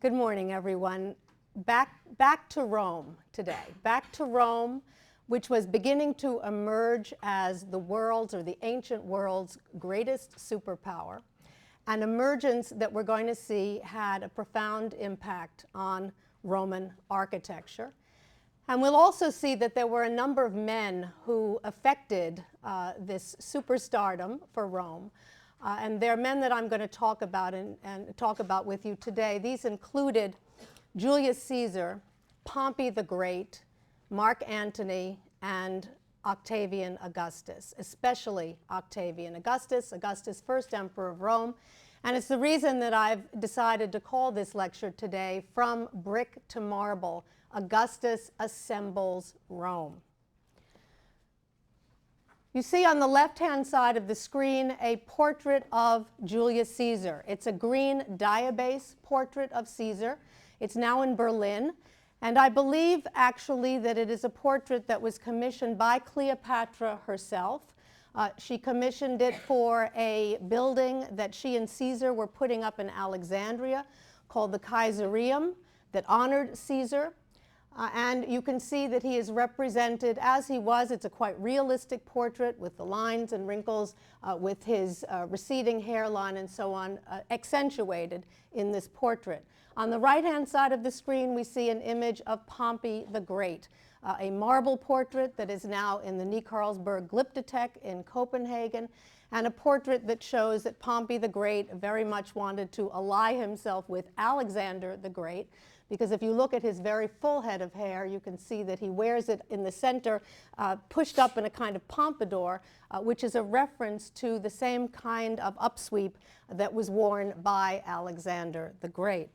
Good morning, everyone. Back to Rome today. Back to Rome, which was beginning to emerge as the world's, or the ancient world's, greatest superpower. An emergence that we're going to see had a profound impact on Roman architecture. And we'll also see that there were a number of men who affected this superstardom for Rome. And they're men that I'm going to talk about and talk about with you today. These included Julius Caesar, Pompey the Great, Mark Antony, and Octavian Augustus, especially Octavian Augustus, Augustus, first emperor of Rome. And it's the reason that I've decided to call this lecture today, From Brick to Marble, Augustus Assembles Rome. You see on the left-hand side of the screen a portrait of Julius Caesar. It's a green diabase portrait of Caesar. It's now in Berlin. And I believe, actually, that it is a portrait that was commissioned by Cleopatra herself. She commissioned it for a building that she and Caesar were putting up in Alexandria called the Caesareum that honored Caesar. And you can see that he is represented as he was. It's a quite realistic portrait with the lines and wrinkles, with his receding hairline and so on, accentuated in this portrait. On the right-hand side of the screen, we see an image of Pompey the Great, a marble portrait that is now in the Ny-Carlsberg Glyptotek in Copenhagen, and a portrait that shows that Pompey the Great very much wanted to ally himself with Alexander the Great, because if you look at his very full head of hair, you can see that he wears it in the center, pushed up in a kind of pompadour, which is a reference to the same kind of upsweep that was worn by Alexander the Great.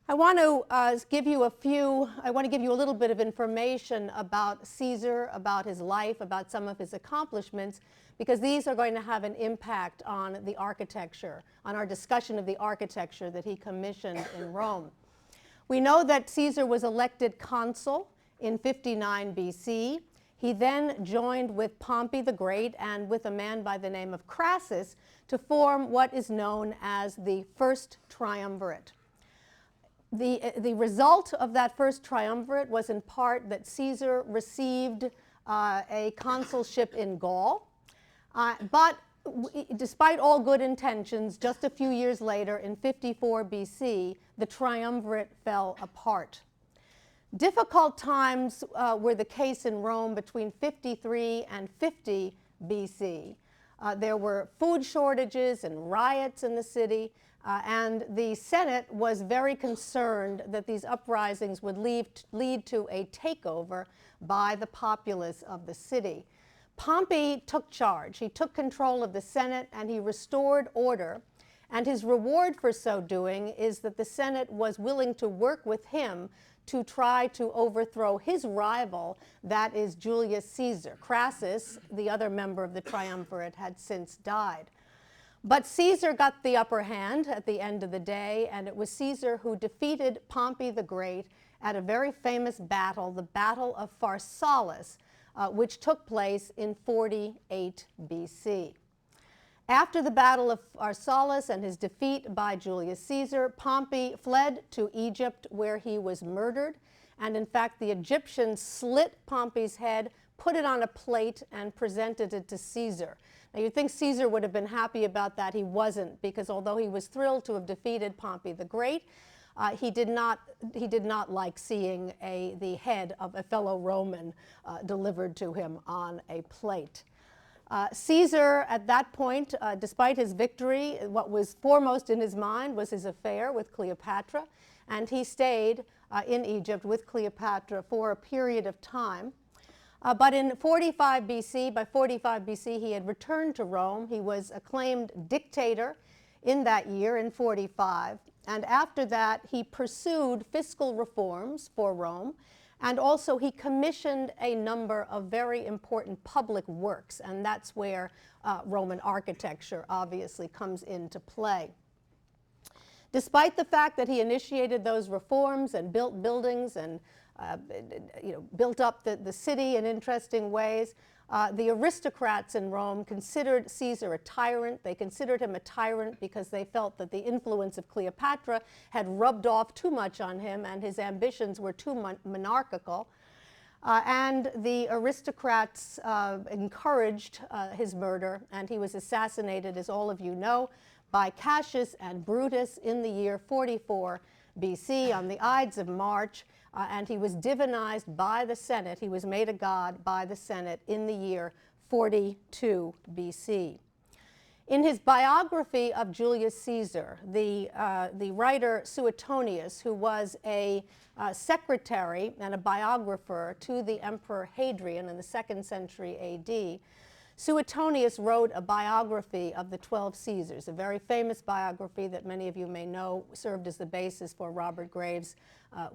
I want to give you a little bit of information about Caesar, about his life, about some of his accomplishments, because these are going to have an impact on the architecture, on our discussion of the architecture that he commissioned in Rome. We know that Caesar was elected consul in 59 BC. He then joined with Pompey the Great and with a man by the name of Crassus to form what is known as the First Triumvirate. The result of that first triumvirate was in part that Caesar received a consulship in Gaul, but despite all good intentions, just a few years later, in 54 BC, the triumvirate fell apart. Difficult times were the case in Rome between 53 and 50 BC. There were food shortages and riots in the city, and the Senate was very concerned that these uprisings would lead to a takeover by the populace of the city. Pompey took charge. He took control of the Senate and he restored order. And his reward for so doing is that the Senate was willing to work with him to try to overthrow his rival, that is Julius Caesar. Crassus, the other member of the triumvirate, had since died. But Caesar got the upper hand at the end of the day, and it was Caesar who defeated Pompey the Great at a very famous battle, the Battle of Pharsalus, which took place in 48 BC. After the Battle of Pharsalus and his defeat by Julius Caesar, Pompey fled to Egypt, where he was murdered. And in fact, the Egyptians slit Pompey's head, put it on a plate, and presented it to Caesar. Now, you'd think Caesar would have been happy about that. He wasn't, because although he was thrilled to have defeated Pompey the Great, he did not like seeing the head of a fellow Roman delivered to him on a plate. Caesar, at that point, despite his victory, what was foremost in his mind was his affair with Cleopatra, and he stayed in Egypt with Cleopatra for a period of time. But in 45 BC, by 45 BC, he had returned to Rome. He was acclaimed dictator in that year, in 45. And after that, he pursued fiscal reforms for Rome, and also he commissioned a number of very important public works, and that's where Roman architecture obviously comes into play. Despite the fact that he initiated those reforms and built buildings and built up the city in interesting ways, The aristocrats in Rome considered Caesar a tyrant. They considered him a tyrant because they felt that the influence of Cleopatra had rubbed off too much on him and his ambitions were too monarchical. And the aristocrats encouraged his murder, and he was assassinated, as all of you know, by Cassius and Brutus in the year 44 BC on the Ides of March, and he was divinized by the Senate. He was made a god by the Senate in the year 42 BC. In his biography of Julius Caesar, the writer Suetonius, who was a secretary and a biographer to the Emperor Hadrian in the 2nd century AD, Suetonius wrote a biography of the 12 Caesars, a very famous biography that many of you may know served as the basis for Robert Graves'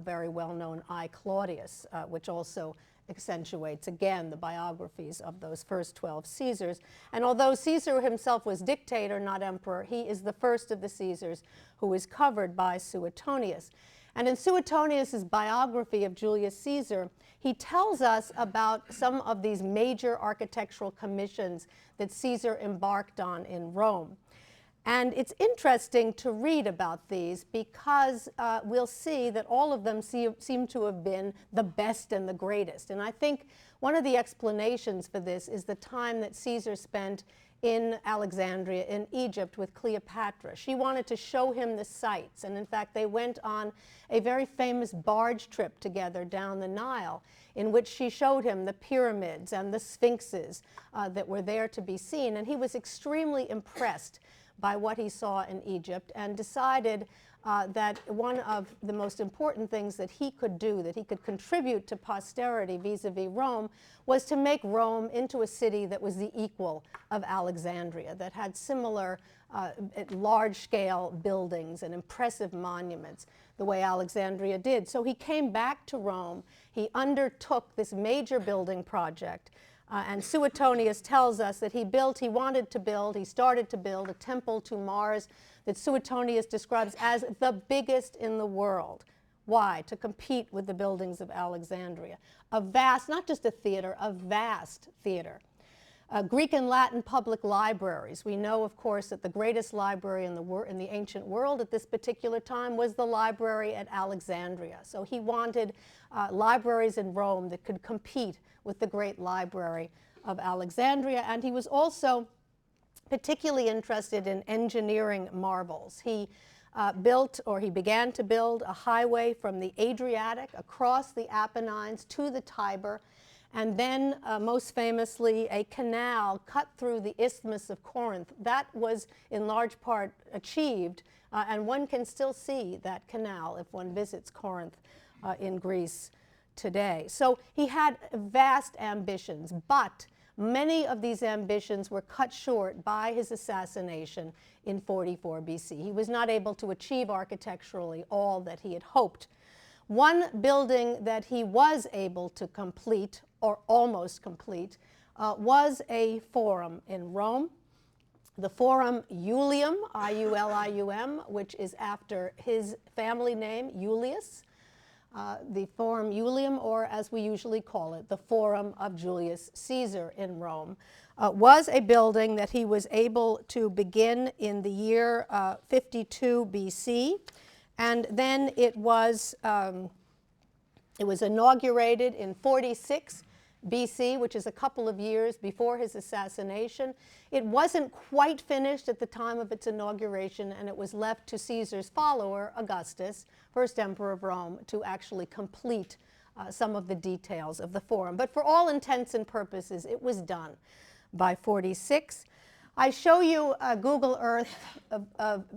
very well-known I, Claudius, which also accentuates, again, the biographies of those first 12 Caesars. And although Caesar himself was dictator, not emperor, he is the first of the Caesars who is covered by Suetonius. And in Suetonius' biography of Julius Caesar, he tells us about some of these major architectural commissions that Caesar embarked on in Rome. And it's interesting to read about these because we'll see that all of them seem to have been the best and the greatest. And I think one of the explanations for this is the time that Caesar spent in Alexandria, in Egypt, with Cleopatra. She wanted to show him the sights, and in fact they went on a very famous barge trip together down the Nile in which she showed him the pyramids and the sphinxes that were there to be seen, and he was extremely impressed by what he saw in Egypt and decided that one of the most important things that he could do, that he could contribute to posterity vis-a-vis Rome, was to make Rome into a city that was the equal of Alexandria, that had similar large-scale buildings and impressive monuments the way Alexandria did. So he came back to Rome. He undertook this major building project. And Suetonius tells us that he started to build a temple to Mars that Suetonius describes as the biggest in the world. Why? To compete with the buildings of Alexandria. A vast, not just a theater, a vast theater. Greek and Latin public libraries. We know, of course, that the greatest library in the ancient world at this particular time was the library at Alexandria. So he wanted libraries in Rome that could compete with the great library of Alexandria, and he was also particularly interested in engineering marvels. He began to build a highway from the Adriatic across the Apennines to the Tiber, and then most famously a canal cut through the Isthmus of Corinth. That was in large part achieved, and one can still see that canal if one visits Corinth in Greece today. So he had vast ambitions, but many of these ambitions were cut short by his assassination in 44 BC. He was not able to achieve architecturally all that he had hoped. One building that he was able to complete, or almost complete, was a forum in Rome. The Forum Iulium, I-U-L-I-U-M, which is after his family name, Iulius. The Forum Iulium, or as we usually call it, the Forum of Julius Caesar in Rome, was a building that he was able to begin in the year 52 BC, and then it was inaugurated in 46 BC, which is a couple of years before his assassination. It wasn't quite finished at the time of its inauguration, and it was left to Caesar's follower, Augustus, first emperor of Rome, to actually complete some of the details of the forum. But for all intents and purposes, it was done by 46. I show you a Google Earth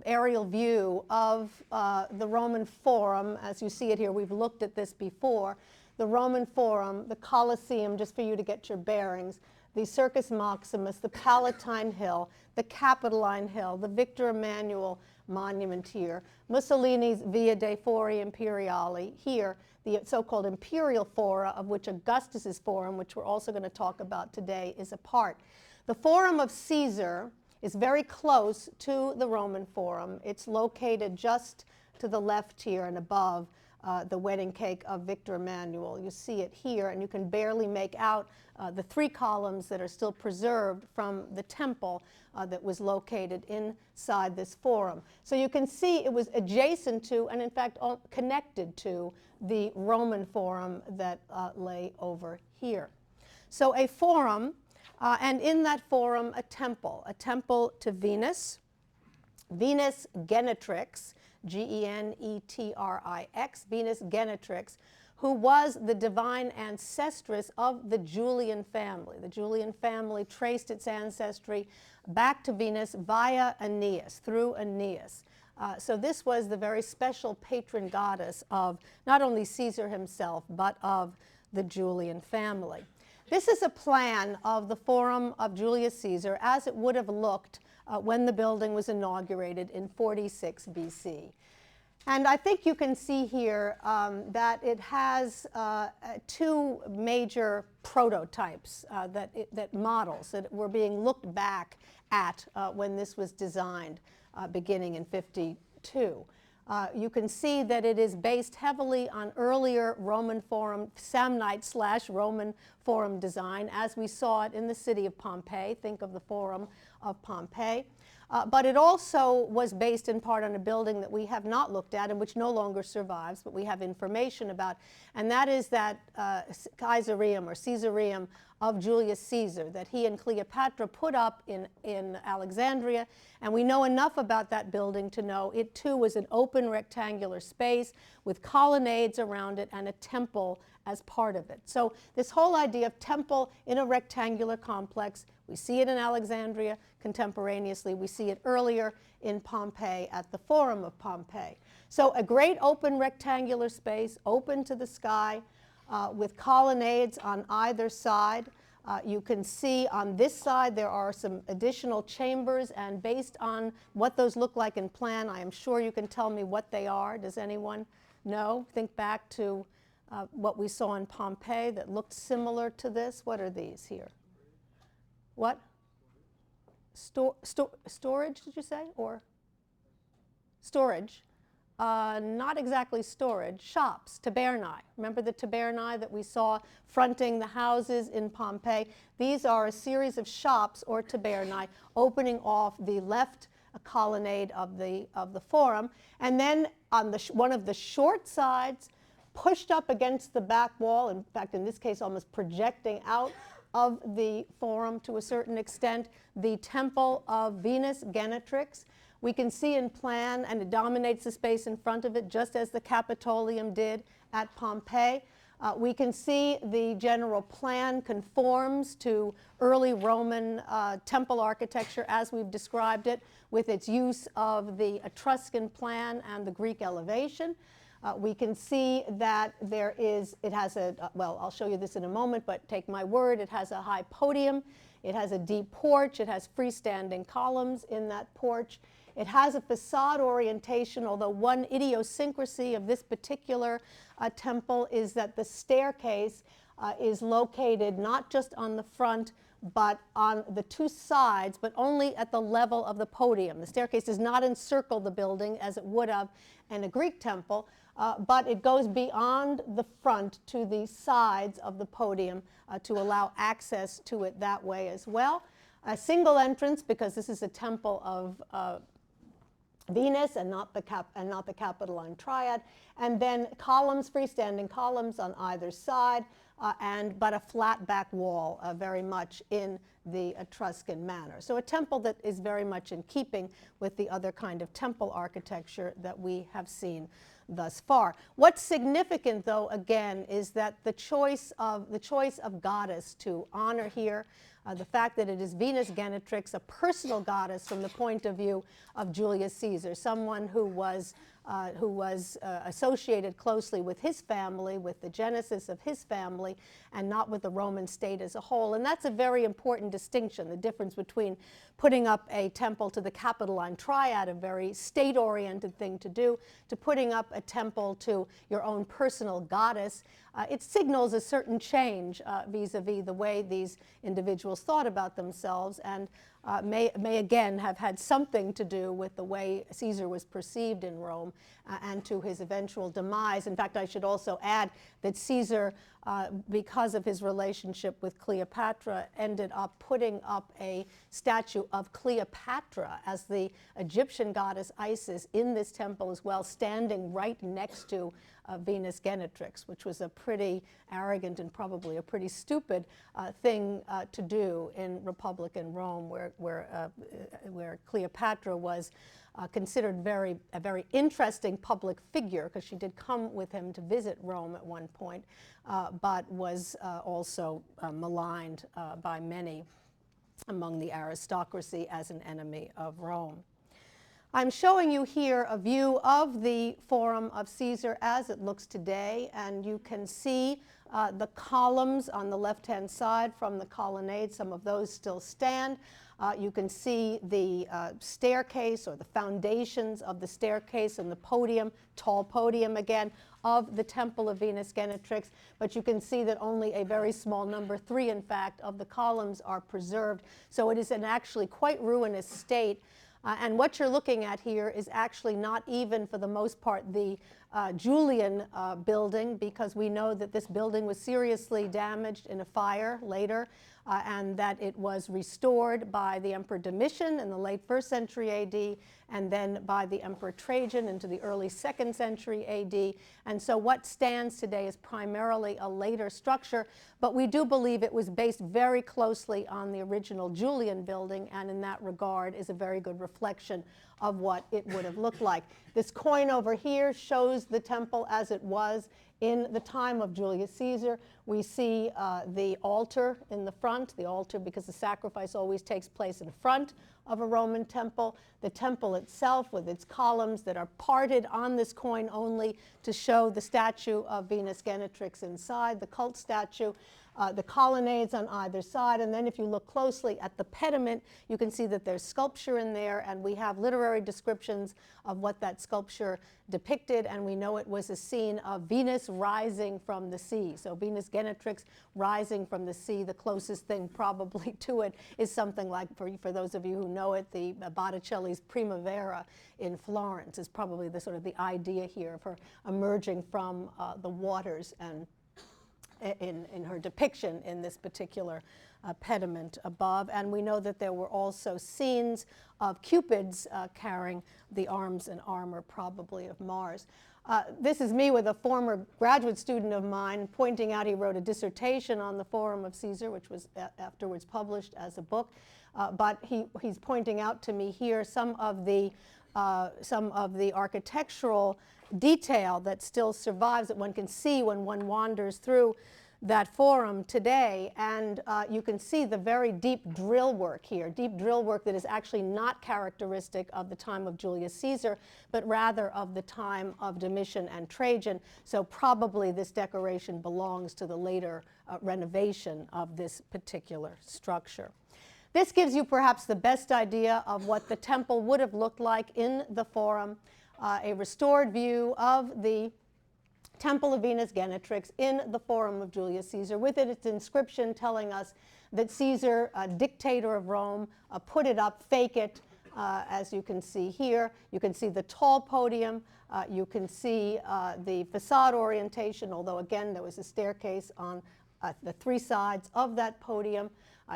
aerial view of the Roman Forum. As you see it here, we've looked at this before. The Roman Forum, the Colosseum, just for you to get your bearings, the Circus Maximus, the Palatine Hill, the Capitoline Hill, the Victor Emmanuel Monument here, Mussolini's Via dei Fori Imperiali here, the so-called imperial fora, of which Augustus's forum, which we're also going to talk about today, is a part. The Forum of Caesar is very close to the Roman Forum. It's located just to the left here and above the wedding cake of Victor Emmanuel. You see it here, and you can barely make out the 3 columns that are still preserved from the temple that was located inside this forum. So you can see it was adjacent to, and in fact connected to, the Roman forum that lay over here. So a forum, and in that forum a temple to Venus, Venus Genetrix, Genetrix, Venus Genetrix, who was the divine ancestress of the Julian family. The Julian family traced its ancestry back to Venus via Aeneas, through Aeneas. So this was the very special patron goddess of not only Caesar himself, but of the Julian family. This is a plan of the Forum of Julius Caesar as it would have looked when the building was inaugurated in 46 BC. And I think you can see here that it has 2 major prototypes, that models that were being looked back at when this was designed beginning in 52. You can see that it is based heavily on earlier Roman Forum, Samnite/Roman Forum design, as we saw it in the city of Pompeii. Think of the Forum of Pompeii. But it also was based in part on a building that we have not looked at and which no longer survives, but we have information about, and that is that Caesareum or Caesareum of Julius Caesar that he and Cleopatra put up in Alexandria. And we know enough about that building to know it too was an open rectangular space with colonnades around it and a temple as part of it. So this whole idea of temple in a rectangular complex, we see it in Alexandria contemporaneously. We see it earlier in Pompeii at the Forum of Pompeii. So a great open rectangular space, open to the sky, with colonnades on either side. You can see on this side there are some additional chambers, and based on what those look like in plan, I am sure you can tell me what they are. Does anyone know? Think back to what we saw in Pompeii that looked similar to this. What are these here? What? Storage, did you say? Or storage? Not exactly storage. Shops, tabernae. Remember the tabernae that we saw fronting the houses in Pompeii? These are a series of shops or tabernae opening off the left colonnade of the forum, and then on one of the short sides, pushed up against the back wall, in fact in this case almost projecting out of the forum to a certain extent, the temple of Venus Genetrix. We can see in plan, and it dominates the space in front of it, just as the Capitolium did at Pompeii. We can see the general plan conforms to early Roman temple architecture as we've described it, with its use of the Etruscan plan and the Greek elevation. We can see that it has well, I'll show you this in a moment, but take my word, it has a high podium, it has a deep porch, it has freestanding columns in that porch. It has a facade orientation, although one idiosyncrasy of this particular temple is that the staircase is located not just on the front, but on the 2 sides, but only at the level of the podium. The staircase does not encircle the building as it would have in a Greek temple, but it goes beyond the front to the sides of the podium to allow access to it that way as well. A single entrance, because this is a temple of Venus and not the Capitoline Triad, and then columns, freestanding columns on either side, but a flat back wall, very much in the Etruscan manner. So a temple that is very much in keeping with the other kind of temple architecture that we have seen thus far. What's significant, though, again, is that the choice of goddess to honor here, the fact that it is Venus Genetrix, a personal goddess from the point of view of Julius Caesar, someone who was associated closely with his family, with the genesis of his family, and not with the Roman state as a whole. And that's a very important distinction, the difference between putting up a temple to the Capitoline Triad, a very state-oriented thing to do, to putting up a temple to your own personal goddess. It signals a certain change vis-a-vis the way these individuals thought about themselves, and may again have had something to do with the way Caesar was perceived in Rome and to his eventual demise. In fact, I should also add that Caesar, because of his relationship with Cleopatra, ended up putting up a statue of Cleopatra as the Egyptian goddess Isis in this temple as well, standing right next to Venus Genetrix, which was a pretty arrogant and probably a pretty stupid thing to do in Republican Rome, where Cleopatra was considered a very interesting public figure, because she did come with him to visit Rome at one point, but was also maligned by many among the aristocracy as an enemy of Rome. I'm showing you here a view of the Forum of Caesar as it looks today, and you can see the columns on the left-hand side from the colonnade. Some of those still stand. You can see the staircase, or the foundations of the staircase, and the podium, tall podium again, of the Temple of Venus Genetrix. But you can see that only a very small number, 3 in fact, of the columns are preserved. So it is in actually quite ruinous state. And what you're looking at here is actually not even, for the most part, the Julian building, because we know that this building was seriously damaged in a fire later, and that it was restored by the Emperor Domitian in the late 1st century AD, and then by the Emperor Trajan into the early 2nd century AD. And so what stands today is primarily a later structure, but we do believe it was based very closely on the original Julian building, and in that regard is a very good reflection of what it would have looked like. This coin over here shows the temple as it was in the time of Julius Caesar. We see the altar in the front, the altar because the sacrifice always takes place in front of a Roman temple. The temple itself with its columns that are parted on this coin only to show the statue of Venus Genetrix inside, the cult statue. The colonnades on either side, and then if you look closely at the pediment, you can see that there's sculpture in there, and we have literary descriptions of what that sculpture depicted, and we know it was a scene of Venus rising from the sea. So Venus Genetrix rising from the sea, the closest thing probably to it is something like, for those of you who know it, the Botticelli's Primavera in Florence is probably the sort of the idea here for emerging from the waters, and in her depiction in this particular pediment above. And we know that there were also scenes of Cupids carrying the arms and armor, probably of Mars. This is me with a former graduate student of mine pointing out he wrote a dissertation on the Forum of Caesar, which was afterwards published as a book. But he's pointing out to me here some of the architectural detail that still survives, that one can see when one wanders through that forum today. And you can see the very deep drill work here, deep drill work that is actually not characteristic of the time of Julius Caesar, but rather of the time of Domitian and Trajan. So probably this decoration belongs to the later renovation of this particular structure. This gives you perhaps the best idea of what the temple would have looked like in the forum. A restored view of the Temple of Venus Genetrix in the Forum of Julius Caesar, with its inscription telling us that Caesar, dictator of Rome, put it up, fake it, as you can see here. You can see the tall podium. You can see the facade orientation, although again there was a staircase on the 3 sides of that podium.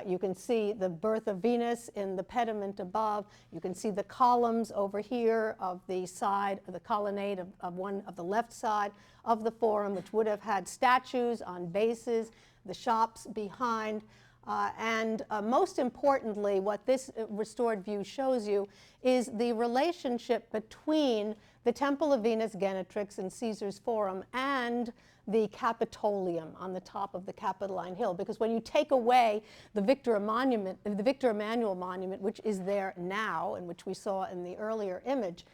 You can see the birth of Venus in the pediment above. You can see the columns over here of the side, of the colonnade of the left side of the forum, which would have had statues on bases, the shops behind. And most importantly, what this restored view shows you is the relationship between the Temple of Venus Genetrix in Caesar's Forum and the Capitolium on the top of the Capitoline Hill. Because when you take away the Victor Emmanuel monument, which is there now, and which we saw in the earlier image,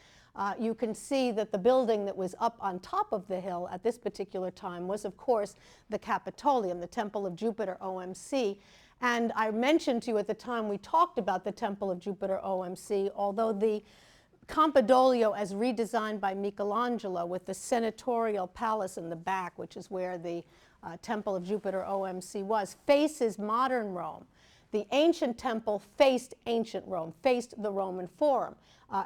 you can see that the building that was up on top of the hill at this particular time was, of course, the Capitolium, the Temple of Jupiter OMC. And I mentioned to you at the time we talked about the Temple of Jupiter OMC, although the Campidoglio, as redesigned by Michelangelo, with the senatorial palace in the back, which is where the Temple of Jupiter OMC was, faces modern Rome. the ancient temple faced ancient Rome, faced the Roman Forum.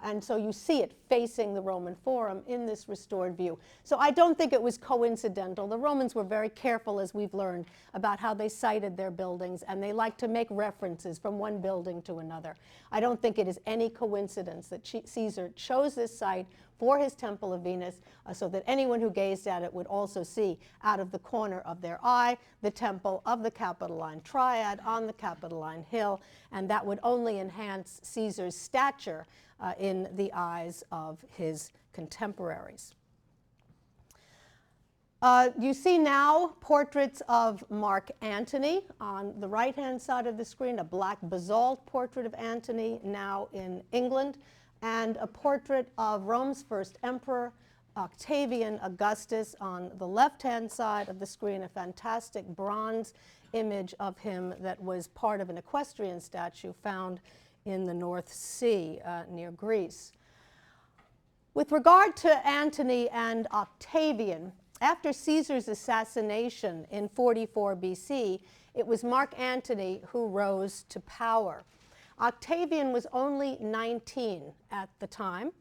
And so you see it facing the Roman Forum in this restored view. So I don't think it was coincidental. The Romans were very careful, as we've learned, about how they cited their buildings, and they like to make references from one building to another. I don't think it is any coincidence that Caesar chose this site for his Temple of Venus so that anyone who gazed at it would also see out of the corner of their eye the temple of the Capitoline Triad on the Capitoline Hill, and that would only enhance Caesar's stature in the eyes of his contemporaries. You see now portraits of Mark Antony on the right-hand side of the screen, a black basalt portrait of Antony now in England, and a portrait of Rome's first emperor, Octavian Augustus, on the left-hand side of the screen, a fantastic bronze image of him that was part of an equestrian statue found in the North Sea near Greece. With regard to Antony and Octavian, after Caesar's assassination in 44 BC, it was Mark Antony who rose to power. Octavian was only 19 at the time,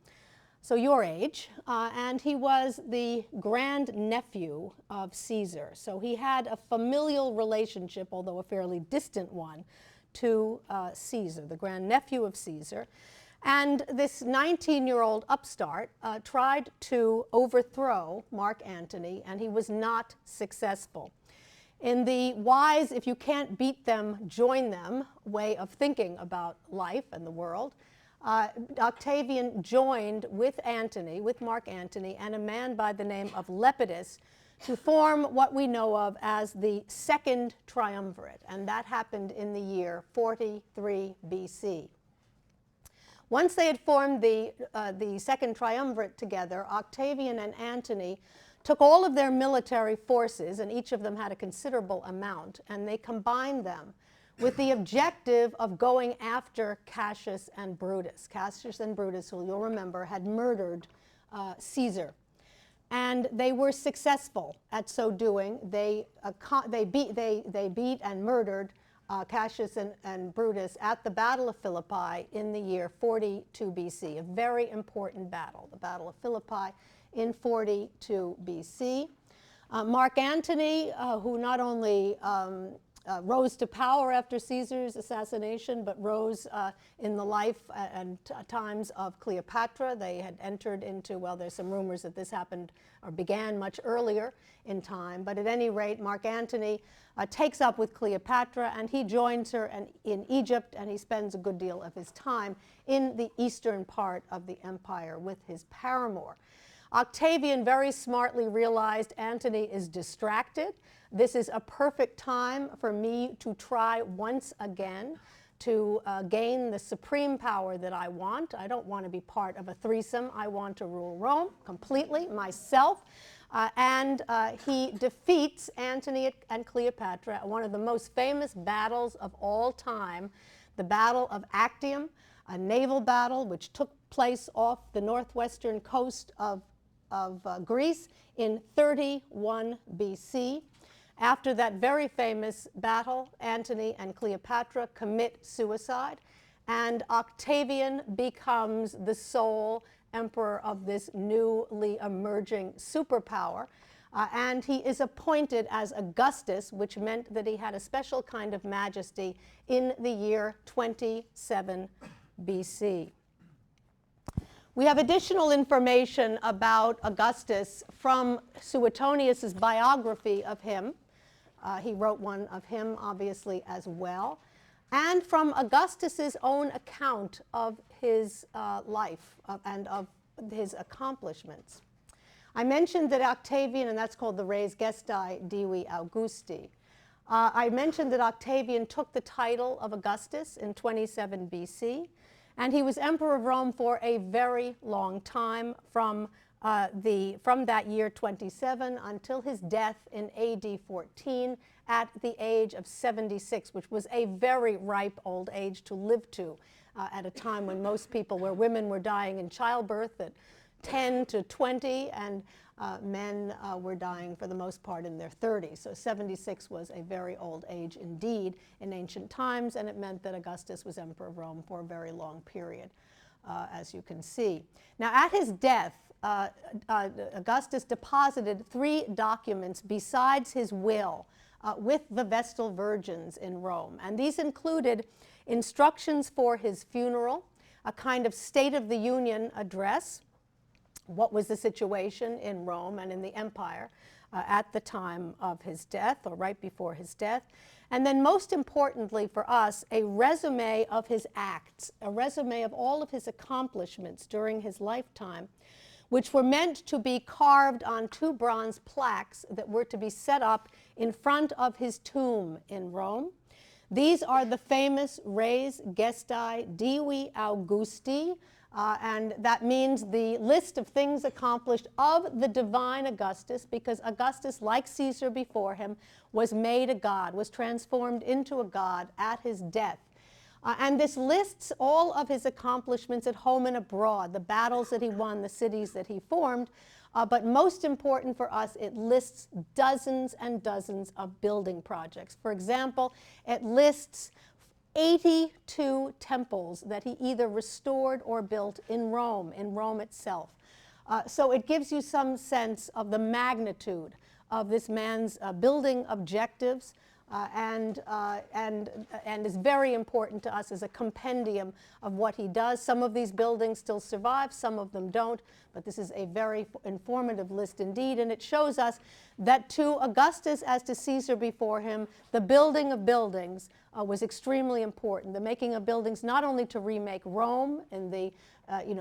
so your age, and he was the grandnephew of Caesar. So he had a familial relationship, although a fairly distant one, to Caesar, the grandnephew of Caesar. And this 19-year-old upstart tried to overthrow Mark Antony, and he was not successful. In the wise, if you can't beat them, join them way of thinking about life and the world, Octavian joined with Antony, with Mark Antony, and a man by the name of Lepidus to form what we know of as the Second Triumvirate, and that happened in the year 43 BC. Once they had formed the Second Triumvirate together, Octavian and Antony took all of their military forces, and each of them had a considerable amount, and they combined them with the objective of going after Cassius and Brutus. Cassius and Brutus, who you'll remember, had murdered Caesar. And they were successful at so doing. They beat and murdered Cassius and Brutus at the Battle of Philippi in the year 42 BC, a very important battle, the Battle of Philippi in 42 BC. Mark Antony, who not only rose to power after Caesar's assassination, but rose in the life and times of Cleopatra. They had entered into, well, there's some rumors that this happened or began much earlier in time, but at any rate, Mark Antony takes up with Cleopatra, and he joins her in Egypt, and he spends a good deal of his time in the eastern part of the empire with his paramour. Octavian very smartly realized Antony is distracted. This is a perfect time for me to try once again to gain the supreme power that I want. I don't want to be part of a threesome. I want to rule Rome completely myself. And he defeats Antony and Cleopatra at one of the most famous battles of all time, the Battle of Actium, a naval battle which took place off the northwestern coast of Greece in 31 BC. After that very famous battle, Antony and Cleopatra commit suicide, and Octavian becomes the sole emperor of this newly emerging superpower. And he is appointed as Augustus, which meant that he had a special kind of majesty in the year 27 BC. We have additional information about Augustus from Suetonius's biography of him. He wrote one of him, obviously, as well, and from Augustus's own account of his life and of his accomplishments. I mentioned that Octavian, and that's called the Res Gestae Divi Augusti. I mentioned that Octavian took the title of Augustus in 27 BC, and he was emperor of Rome for a very long time, from that year 27 until his death in AD 14 at the age of 76, which was a very ripe old age to live to at a time when most people, where women were dying in childbirth, that 10 to 20, and men were dying for the most part in their 30s. So 76 was a very old age indeed in ancient times, and it meant that Augustus was emperor of Rome for a very long period, as you can see. Now, at his death, Augustus deposited 3 documents besides his will with the Vestal Virgins in Rome, and these included instructions for his funeral, a kind of State of the Union address, what was the situation in Rome and in the empire at the time of his death or right before his death, and then most importantly for us, a resume of his acts, a resume of all of his accomplishments during his lifetime, which were meant to be carved on 2 bronze plaques that were to be set up in front of his tomb in Rome. These are the famous Res Gestae Divi Augusti, and that means the list of things accomplished of the divine Augustus, because Augustus, like Caesar before him, was made a god, was transformed into a god at his death. And this lists all of his accomplishments at home and abroad, the battles that he won, the cities that he formed. But most important for us, it lists dozens and dozens of building projects. For example, it lists 82 temples that he either restored or built in Rome itself. So it gives you some sense of the magnitude of this man's building objectives, and is very important to us as a compendium of what he does. Some of these buildings still survive, some of them don't, but this is a very informative list indeed, and it shows us that to Augustus, as to Caesar before him, the building of buildings was extremely important. The making of buildings not only to remake Rome in the,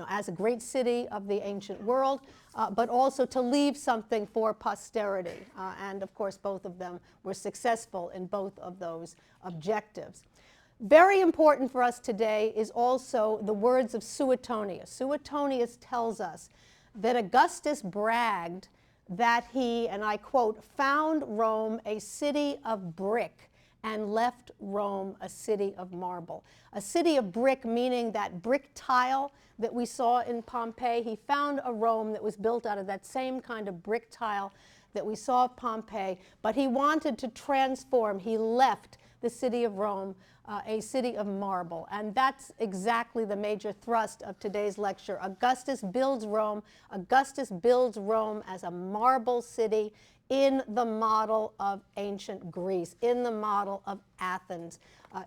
as a great city of the ancient world, but also to leave something for posterity. And of course, both of them were successful in both of those objectives. Very important for us today is also the words of Suetonius. Suetonius tells us that Augustus bragged that he, and I quote, found Rome a city of brick and left Rome a city of marble. A city of brick meaning that brick tile that we saw in Pompeii. He found a Rome that was built out of that same kind of brick tile that we saw at Pompeii, but he wanted to transform. He left the city of Rome a city of marble, and that's exactly the major thrust of today's lecture. Augustus builds Rome. Augustus builds Rome as a marble city in the model of ancient Greece, in the model of Athens,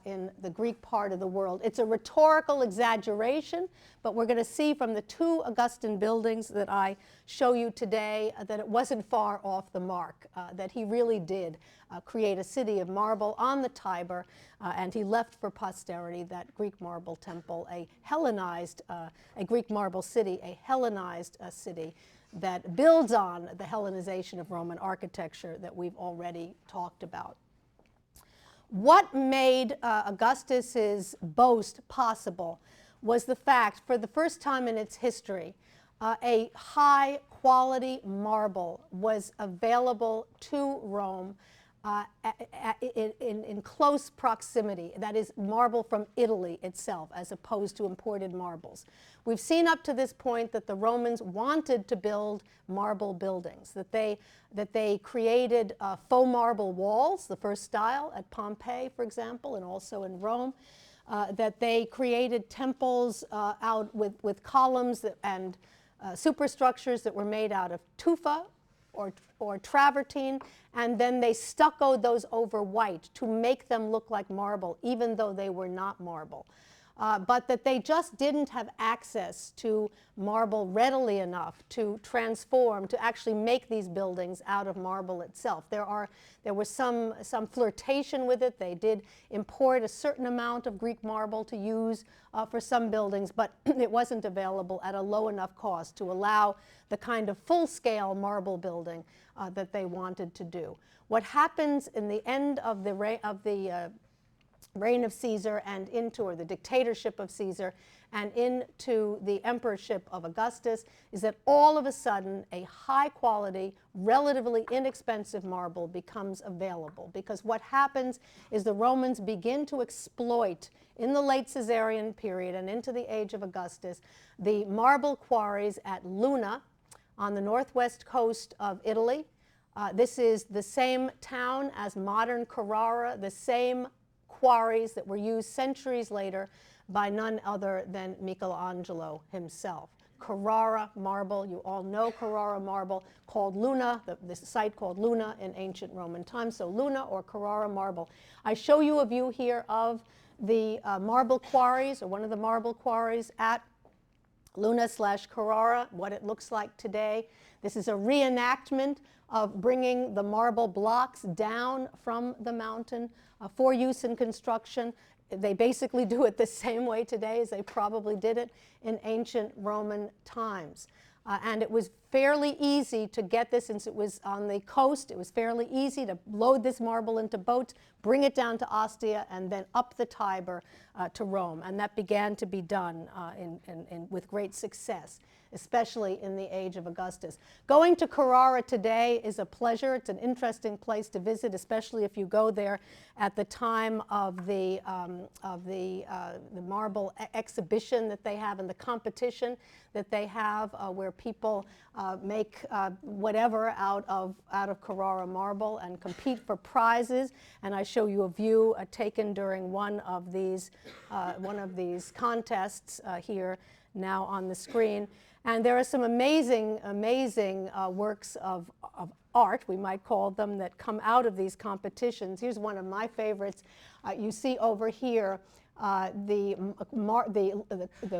in the Greek part of the world. It's a rhetorical exaggeration, but we're going to see from the 2 Augustan buildings that I show you today that it wasn't far off the mark, that he really did create a city of marble on the Tiber, and he left for posterity that Greek marble temple, a Hellenized, a Greek marble city, a Hellenized city that builds on the Hellenization of Roman architecture that we've already talked about. What made Augustus's boast possible was the fact, for the first time in its history, a high-quality marble was available to Rome in close proximity, that is, marble from Italy itself, as opposed to imported marbles. We've seen up to this point that the Romans wanted to build marble buildings, that they created faux marble walls, the first style at Pompeii, for example, and also in Rome, that they created temples out with columns and superstructures that were made out of tufa or travertine, and then they stuccoed those over white to make them look like marble, even though they were not marble. But that they just didn't have access to marble readily enough to transform, to actually make these buildings out of marble itself. There was some flirtation with it. They did import a certain amount of Greek marble to use for some buildings, but it wasn't available at a low enough cost to allow the kind of full-scale marble building that they wanted to do. What happens in the end of the reign of Caesar and into, or the dictatorship of Caesar, and into the emperorship of Augustus, is that all of a sudden a high quality, relatively inexpensive marble becomes available. Because what happens is the Romans begin to exploit, in the late Caesarian period and into the age of Augustus, the marble quarries at Luna on the northwest coast of Italy. This is the same town as modern Carrara, the same quarries that were used centuries later by none other than Michelangelo himself. Carrara marble, you all know Carrara marble, called Luna, the site called Luna in ancient Roman times, so Luna or Carrara marble. I show you a view here of the marble quarries, or one of the marble quarries at Luna/Carrara, what it looks like today. This is a reenactment of bringing the marble blocks down from the mountain for use in construction. They basically do it the same way today as they probably did it in ancient Roman times. And it was fairly easy to get this, since it was on the coast. It was fairly easy to load this marble into boats, bring it down to Ostia, and then up the Tiber to Rome. And that began to be done with great success, especially in the age of Augustus. Going to Carrara today is a pleasure. It's an interesting place to visit, especially if you go there at the time of the marble exhibition that they have and the competition that they have, where people make whatever out of Carrara marble and compete for prizes. And I show you a view taken during one of these contests here now on the screen. And there are some amazing, amazing works of art, we might call them, that come out of these competitions. Here's one of my favorites. You see over here the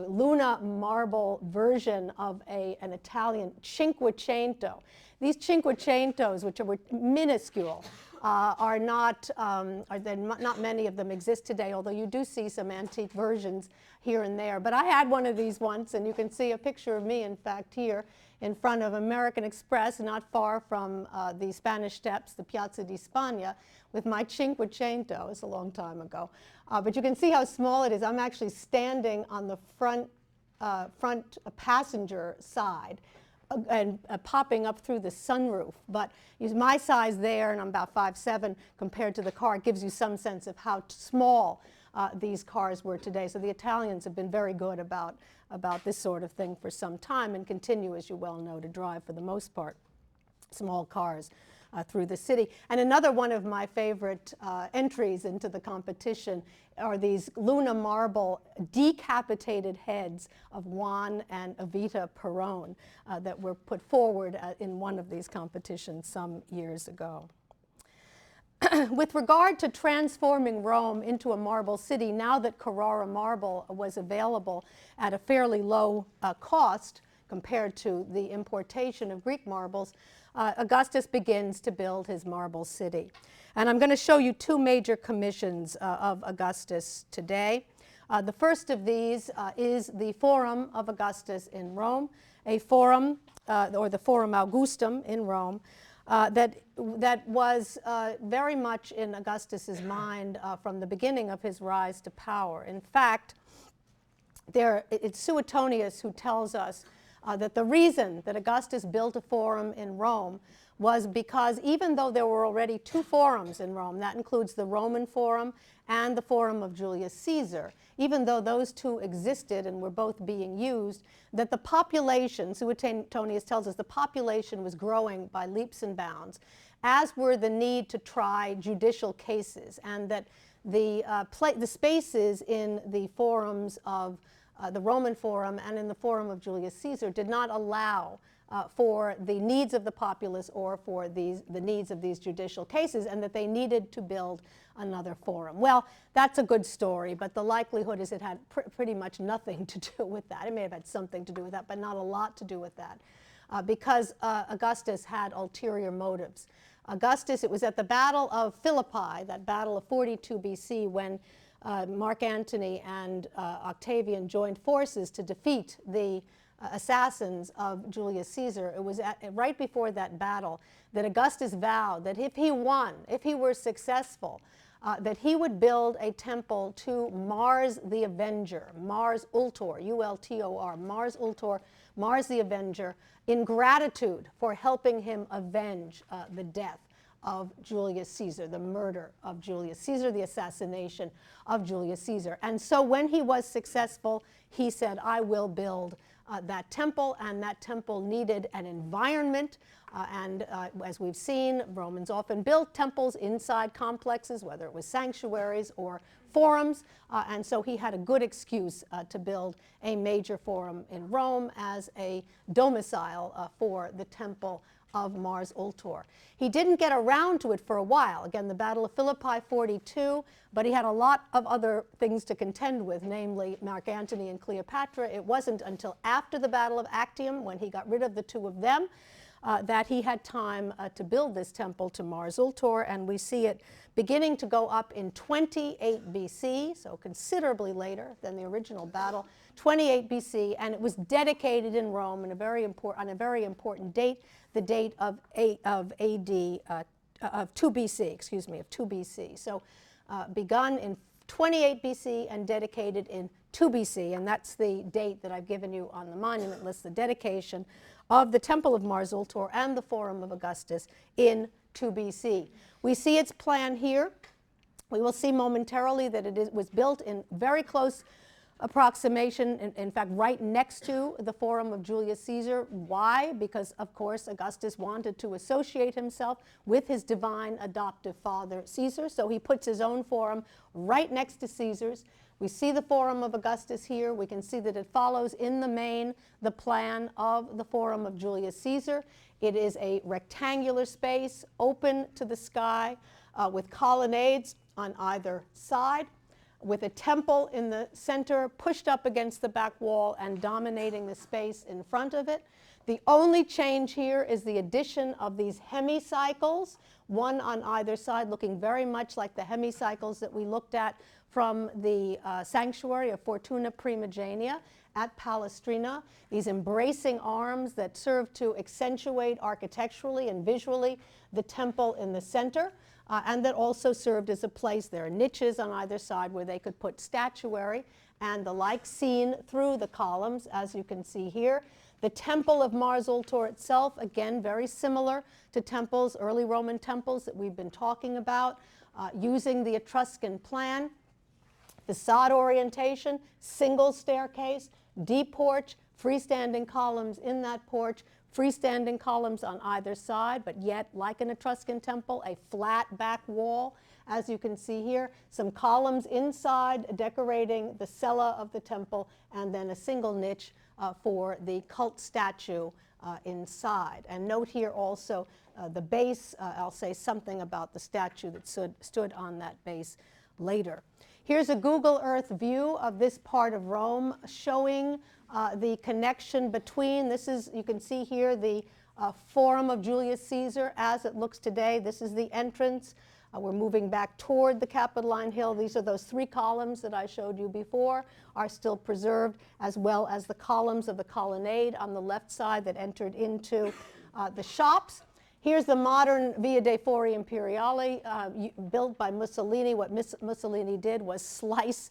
Luna marble version of an Italian Cinquecento. These Cinquecentos, which were minuscule, not many of them exist today, although you do see some antique versions here and there. But I had one of these once, and you can see a picture of me, in fact, here in front of American Express, not far from the Spanish Steps, the Piazza di Spagna, with my Cinquecento. It's a long time ago. But you can see how small it is. I'm actually standing on the front passenger side and popping up through the sunroof. But use my size there, and I'm about 5'7", compared to the car. It gives you some sense of how small these cars were today. So the Italians have been very good about this sort of thing for some time, and continue, as you well know, to drive, for the most part, small cars through the city. And another one of my favorite entries into the competition are these Luna marble decapitated heads of Juan and Evita Perón that were put forward in one of these competitions some years ago. With regard to transforming Rome into a marble city, now that Carrara marble was available at a fairly low cost compared to the importation of Greek marbles, Augustus begins to build his marble city. And I'm going to show you two major commissions of Augustus today. The first of these is the Forum of Augustus in Rome, a forum, or the Forum Augustum in Rome, that was very much in Augustus's mind from the beginning of his rise to power. In fact, it's Suetonius who tells us that the reason that Augustus built a forum in Rome was because even though there were already two forums in Rome, that includes the Roman Forum and the Forum of Julius Caesar, even though those two existed and were both being used, that the population, Suetonius tells us, the population was growing by leaps and bounds, as were the need to try judicial cases, and that the spaces in the forums of the Roman Forum and in the Forum of Julius Caesar did not allow for the needs of the populace or for the needs of these judicial cases, and that they needed to build another forum. Well, that's a good story, but the likelihood is it had pretty much nothing to do with that. It may have had something to do with that, but not a lot to do with that, because Augustus had ulterior motives. Augustus, it was at the Battle of Philippi, that battle of 42 BC, when Mark Antony and Octavian joined forces to defeat the assassins of Julius Caesar. It was right before that battle that Augustus vowed that if he won, if he were successful, that he would build a temple to Mars the Avenger, Mars Ultor, U-L-T-O-R, Mars Ultor, Mars the Avenger, in gratitude for helping him avenge the death of Julius Caesar, the murder of Julius Caesar, the assassination of Julius Caesar. And so when he was successful, he said, I will build that temple, and that temple needed an environment. As we've seen, Romans often built temples inside complexes, whether it was sanctuaries or forums, and so he had a good excuse to build a major forum in Rome as a domicile for the temple of Mars Ultor. He didn't get around to it for a while. Again, the Battle of Philippi 42, but he had a lot of other things to contend with, namely Mark Antony and Cleopatra. It wasn't until after the Battle of Actium, when he got rid of the two of them, that he had time to build this temple to Mars Ultor, and we see it beginning to go up in 28 BC, so considerably later than the original battle, 28 BC, and it was dedicated in Rome on a very important date, the date of 2 BC, excuse me, of 2 BC. So begun in 28 BC and dedicated in 2 BC, and that's the date that I've given you on the monument list, the dedication of the Temple of Mars Ultor and the Forum of Augustus in 2 BC. We see its plan here. We will see momentarily that it was built in very close approximation, in fact, right next to the Forum of Julius Caesar. Why? Because, of course, Augustus wanted to associate himself with his divine adoptive father, Caesar, so he puts his own forum right next to Caesar's. We see the Forum of Augustus here. We can see that it follows in the main the plan of the Forum of Julius Caesar. It is a rectangular space open to the sky with colonnades on either side, with a temple in the center pushed up against the back wall and dominating the space in front of it. The only change here is the addition of these hemicycles, one on either side, looking very much like the hemicycles that we looked at from the sanctuary of Fortuna Primigenia at Palestrina, these embracing arms that serve to accentuate architecturally and visually the temple in the center, and that also served as a place. There are niches on either side where they could put statuary and the like seen through the columns, as you can see here. The Temple of Mars Ultor itself, again, very similar to temples, early Roman temples that we've been talking about, using the Etruscan plan. Facade orientation, single staircase, deep porch, freestanding columns in that porch, freestanding columns on either side, but yet, like an Etruscan temple, a flat back wall, as you can see here, some columns inside decorating the cella of the temple, and then a single niche for the cult statue inside. And note here also the base. I'll say something about the statue that stood on that base later. Here's a Google Earth view of this part of Rome showing the connection between, this is, you can see here, the Forum of Julius Caesar as it looks today. This is the entrance. We're moving back toward the Capitoline Hill. These are those three columns that I showed you before, are still preserved, as well as the columns of the colonnade on the left side that entered into the shops. Here's the modern Via dei Fori Imperiali, built by Mussolini. What Mussolini did was slice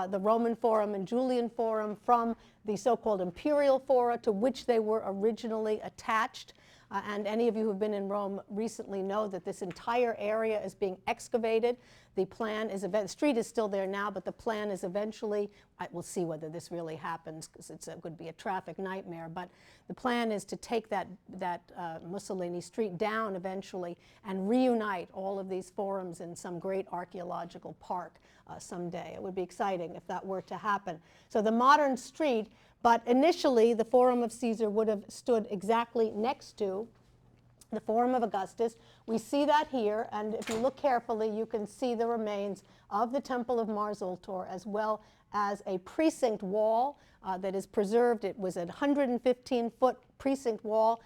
the Roman Forum and Julian Forum from the so-called imperial fora to which they were originally attached. And any of you who've been in Rome recently know that this entire area is being excavated. The plan is, the street is still there now, but the plan is eventually, we'll see whether this really happens because it could be a traffic nightmare, but the plan is to take that Mussolini street down eventually and reunite all of these forums in some great archaeological park someday. It would be exciting if that were to happen. So the modern street, but initially the Forum of Caesar would have stood exactly next to the Forum of Augustus. We see that here, and if you look carefully, you can see the remains of the Temple of Mars Ultor, as well as a precinct wall that is preserved. It was a 115-foot precinct wall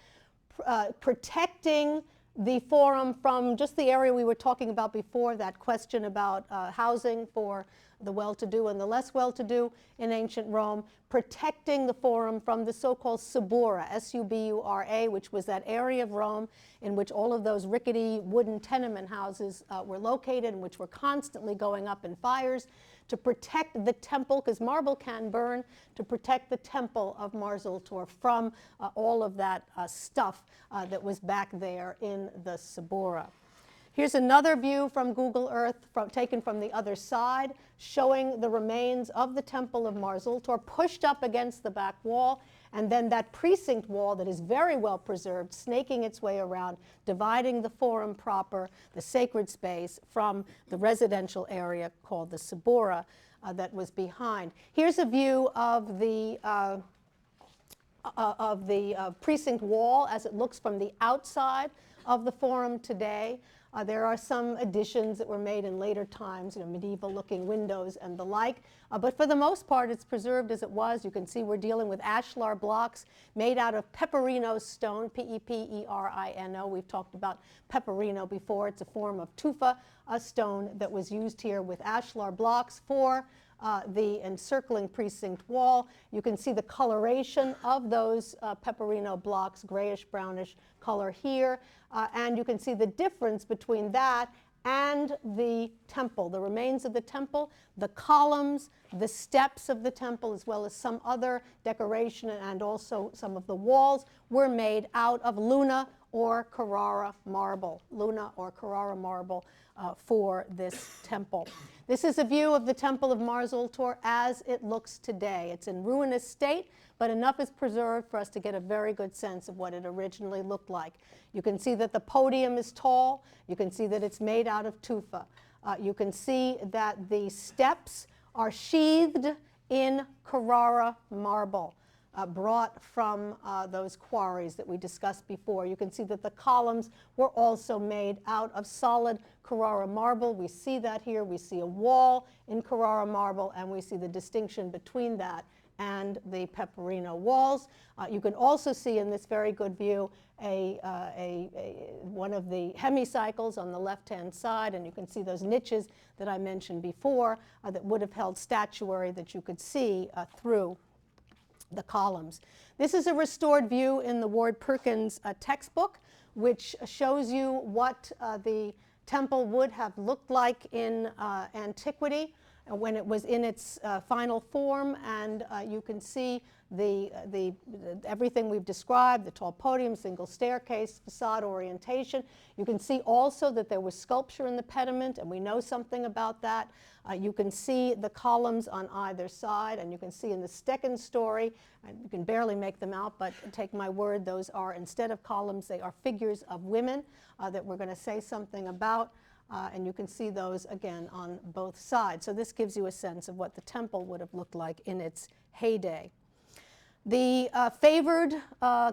protecting the forum from just the area we were talking about before, that question about housing for the well-to-do and the less well-to-do in ancient Rome, protecting the Forum from the so-called Subura, S-U-B-U-R-A, which was that area of Rome in which all of those rickety wooden tenement houses were located and which were constantly going up in fires, to protect the temple, because marble can burn, to protect the temple of Mars Ultor from all of that stuff that was back there in the Subura. Here's another view from Google Earth taken from the other side, showing the remains of the temple of Mars Ultor pushed up against the back wall, and then that precinct wall that is very well preserved, snaking its way around, dividing the Forum proper, the sacred space, from the residential area called the Subura that was behind. Here's a view of the precinct wall as it looks from the outside of the Forum today. There are some additions that were made in later times, medieval-looking windows and the like. But for the most part, it's preserved as it was. You can see we're dealing with ashlar blocks made out of peperino stone, P-E-P-E-R-I-N-O. We've talked about peperino before. It's a form of tufa, a stone that was used here with ashlar blocks for the encircling precinct wall. You can see the coloration of those peperino blocks, grayish-brownish color here. And you can see the difference between that and the temple, the remains of the temple, the columns, the steps of the temple, as well as some other decoration and also some of the walls were made out of Luna or Carrara marble, for this temple. This is a view of the temple of Mars Ultor as it looks today. It's in ruinous state, but enough is preserved for us to get a very good sense of what it originally looked like. You can see that the podium is tall. You can see that it's made out of tufa. You can see that the steps are sheathed in Carrara marble, brought from those quarries that we discussed before. You can see that the columns were also made out of solid Carrara marble. We see that here. We see a wall in Carrara marble, and we see the distinction between that and the peperino walls. You can also see in this very good view one of the hemicycles on the left-hand side, and you can see those niches that I mentioned before that would have held statuary that you could see through the columns. This is a restored view in the Ward Perkins textbook, which shows you what the temple would have looked like in antiquity when it was in its final form, and you can see everything we've described, the tall podium, single staircase, facade orientation. You can see also that there was sculpture in the pediment, and we know something about that. You can see the columns on either side, and you can see in the second story, you can barely make them out, but take my word, those are, instead of columns, they are figures of women that we're going to say something about. And you can see those again on both sides. So this gives you a sense of what the temple would have looked like in its heyday. The favored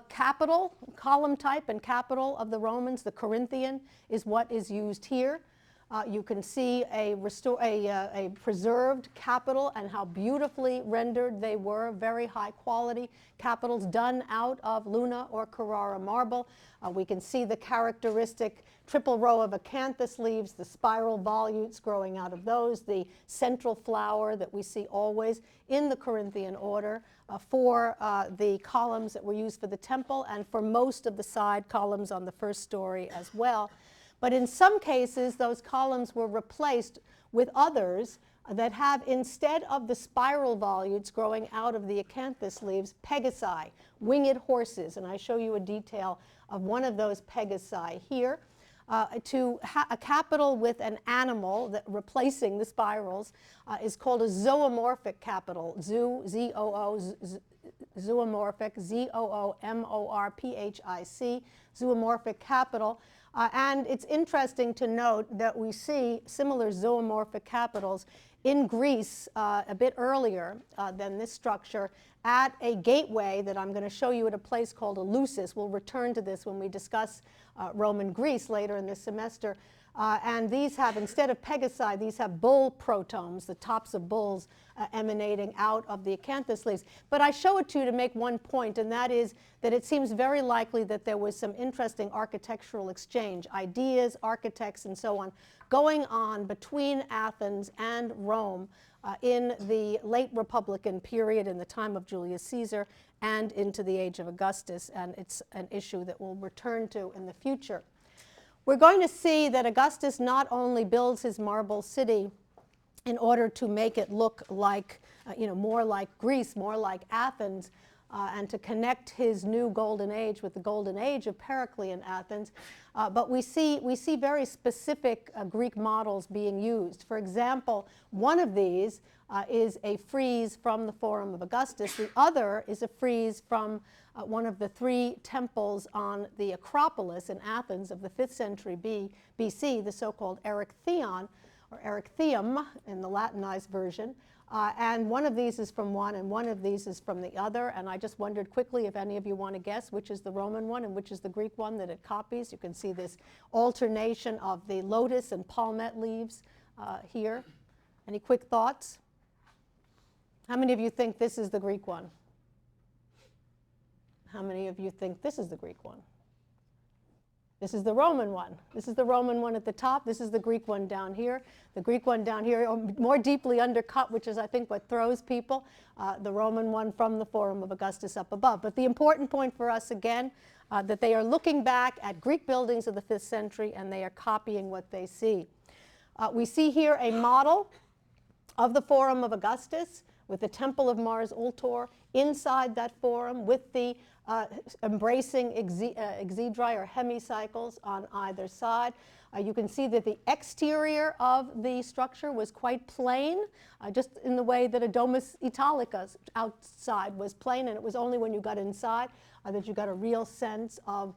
capital, column type and capital of the Romans, the Corinthian, is what is used here. You can see a preserved capital and how beautifully rendered they were, very high quality capitals done out of Luna or Carrara marble. We can see the characteristic triple row of acanthus leaves, the spiral volutes growing out of those, the central flower that we see always in the Corinthian order for the columns that were used for the temple and for most of the side columns on the first story as well. But in some cases, those columns were replaced with others that have, instead of the spiral volutes growing out of the acanthus leaves, pegasi, winged horses. And I show you a detail of one of those pegasi here. A capital with an animal that replacing the spirals is called a zoomorphic capital, Z-O-O, zoomorphic, Z-O-O-M-O-R-P-H-I-C, zoomorphic capital. And it's interesting to note that we see similar zoomorphic capitals in Greece a bit earlier than this structure at a gateway that I'm going to show you at a place called Eleusis. We'll return to this when we discuss Roman Greece later in this semester. And these have, instead of pegasi, these have bull protomes, the tops of bulls emanating out of the acanthus leaves. But I show it to you to make one point, and that is that it seems very likely that there was some interesting architectural exchange, ideas, architects, and so on, going on between Athens and Rome in the late Republican period, in the time of Julius Caesar, and into the age of Augustus. And it's an issue that we'll return to in the future. We're going to see that Augustus not only builds his marble city in order to make it look like, more like Greece, more like Athens, and to connect his new golden age with the golden age of Periclean Athens, but we see very specific Greek models being used. For example, one of these is a frieze from the Forum of Augustus. The other is a frieze from one of the three temples on the Acropolis in Athens of the 5th century BC, the so-called Erechtheion, or Erechtheum in the Latinized version. And one of these is from one, and one of these is from the other. And I just wondered quickly if any of you want to guess which is the Roman one and which is the Greek one that it copies. You can see this alternation of the lotus and palmette leaves here. Any quick thoughts? How many of you think this is the Greek one? How many of you think this is the Greek one? This is the Roman one. This is the Roman one at the top. This is the Greek one down here. The Greek one down here, more deeply undercut, which is, I think, what throws people. The Roman one from the Forum of Augustus up above. But the important point for us, again, that they are looking back at Greek buildings of the 5th century, and they are copying what they see. We see here a model of the Forum of Augustus with the Temple of Mars Ultor inside that forum with the embracing exedrae or hemicycles on either side. You can see that the exterior of the structure was quite plain, just in the way that a domus italica outside was plain, and it was only when you got inside that you got a real sense of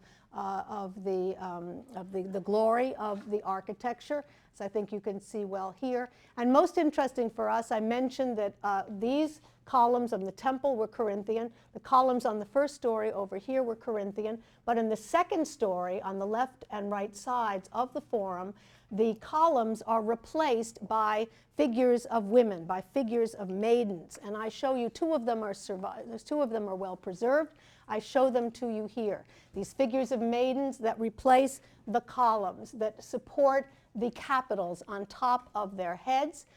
the glory of the architecture. So I think you can see well here. And most interesting for us, I mentioned that these columns of the temple were Corinthian. The columns on the first story over here were Corinthian. But in the second story, on the left and right sides of the forum, the columns are replaced by figures of women, by figures of maidens. And I show you two of them are well preserved. I show them to you here. These figures of maidens that replace the columns, that support the capitals on top of their heads,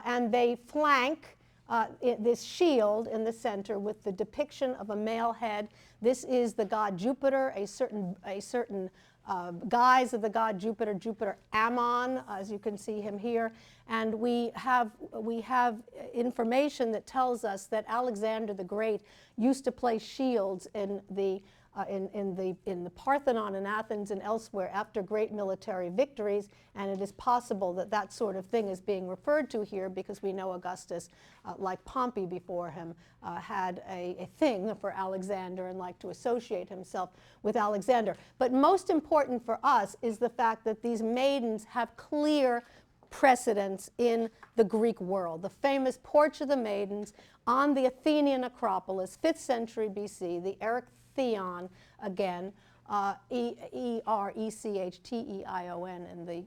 and they flank this shield in the center with the depiction of a male head. This is the god Jupiter, a certain guise of the god Jupiter, Jupiter Ammon, as you can see him here. And we have information that tells us that Alexander the Great used to place shields in the Parthenon in Athens and elsewhere after great military victories, and it is possible that that sort of thing is being referred to here because we know Augustus, like Pompey before him, had a thing for Alexander and liked to associate himself with Alexander. But most important for us is the fact that these maidens have clear precedence in the Greek world. The famous Porch of the Maidens on the Athenian Acropolis, 5th century BC, the Erechtheion, again, E-R-E-C-H-T-E-I-O-N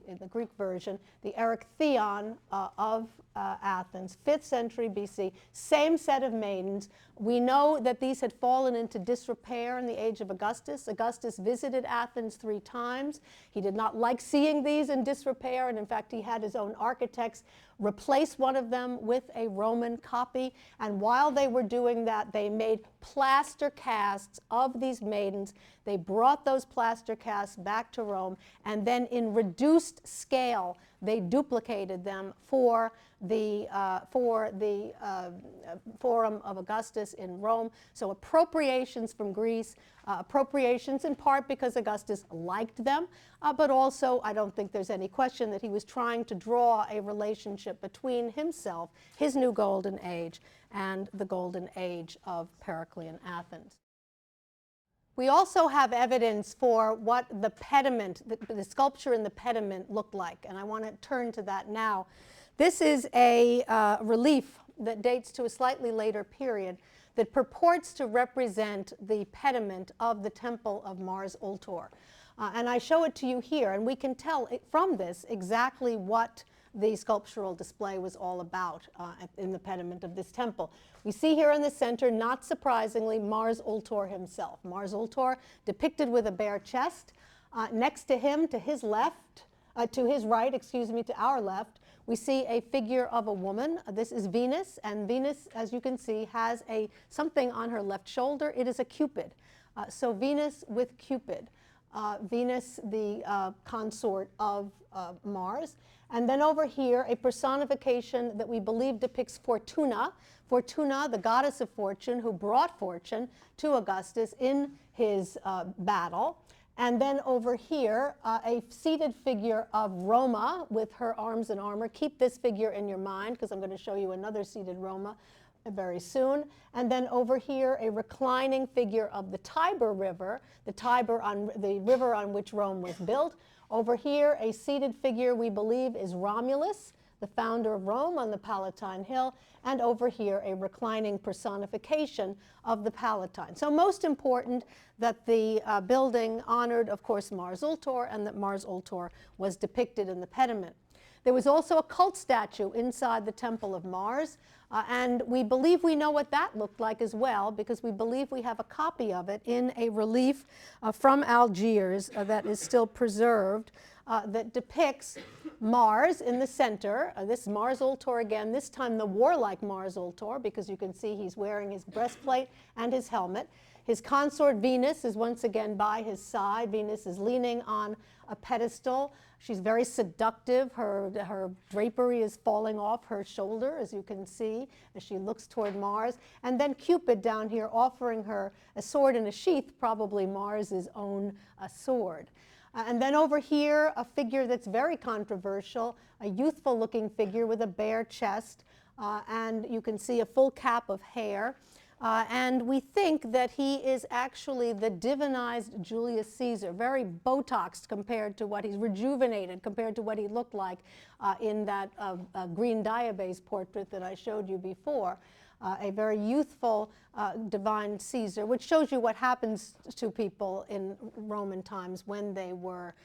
in the Greek version, the Erechtheion of Athens, 5th century BC, same set of maidens. We know that these had fallen into disrepair in the age of Augustus. Augustus visited Athens 3 times. He did not like seeing these in disrepair, and in fact he had his own architects replace one of them with a Roman copy. And while they were doing that, they made plaster casts of these maidens. They brought those plaster casts back to Rome, and then in reduced scale they duplicated them for the Forum of Augustus in Rome. So appropriations from Greece, appropriations in part because Augustus liked them, but also I don't think there's any question that he was trying to draw a relationship between himself, his new golden age, and the golden age of Periclean Athens. We also have evidence for what the pediment, the sculpture in the pediment looked like, and I want to turn to that now. This is a relief that dates to a slightly later period. that purports to represent the pediment of the temple of Mars Ultor. And I show it to you here, and we can tell from this exactly what the sculptural display was all about in the pediment of this temple. We see here in the center, not surprisingly, Mars Ultor himself. Mars Ultor depicted with a bare chest. Next to him, to his left, to his right, excuse me, to our left, we see a figure of a woman. This is Venus, and Venus, as you can see, has something on her left shoulder. It is a Cupid. So Venus with Cupid. Venus, the consort of Mars. And then over here, a personification that we believe depicts Fortuna. Fortuna, the goddess of fortune, who brought fortune to Augustus in his battle. And then over here, a seated figure of Roma with her arms and armor. Keep this figure in your mind, because I'm going to show you another seated Roma very soon. And then over here, a reclining figure of the Tiber River, the river on which Rome was built. Over here, a seated figure we believe is Romulus, the founder of Rome on the Palatine Hill. And over here, a reclining personification of the Palatine. So most important that the building honored, of course, Mars Ultor, and that Mars Ultor was depicted in the pediment. There was also a cult statue inside the Temple of Mars, and we believe we know what that looked like as well, because we believe we have a copy of it in a relief from Algiers that is still preserved, that depicts Mars in the center. This Mars Ultor again, this time the warlike Mars Ultor, because you can see he's wearing his breastplate and his helmet. His consort Venus is once again by his side. Venus is leaning on a pedestal. She's very seductive. Her drapery is falling off her shoulder, as you can see, as she looks toward Mars. And then Cupid down here offering her a sword in a sheath, probably Mars's own sword. And then over here, a figure that's very controversial, a youthful-looking figure with a bare chest, and you can see a full cap of hair. And we think that he is actually the divinized Julius Caesar, very Botoxed compared to what he's rejuvenated, compared to what he looked like in that green diabase portrait that I showed you before. A very youthful divine Caesar, which shows you what happens to people in Roman times when they were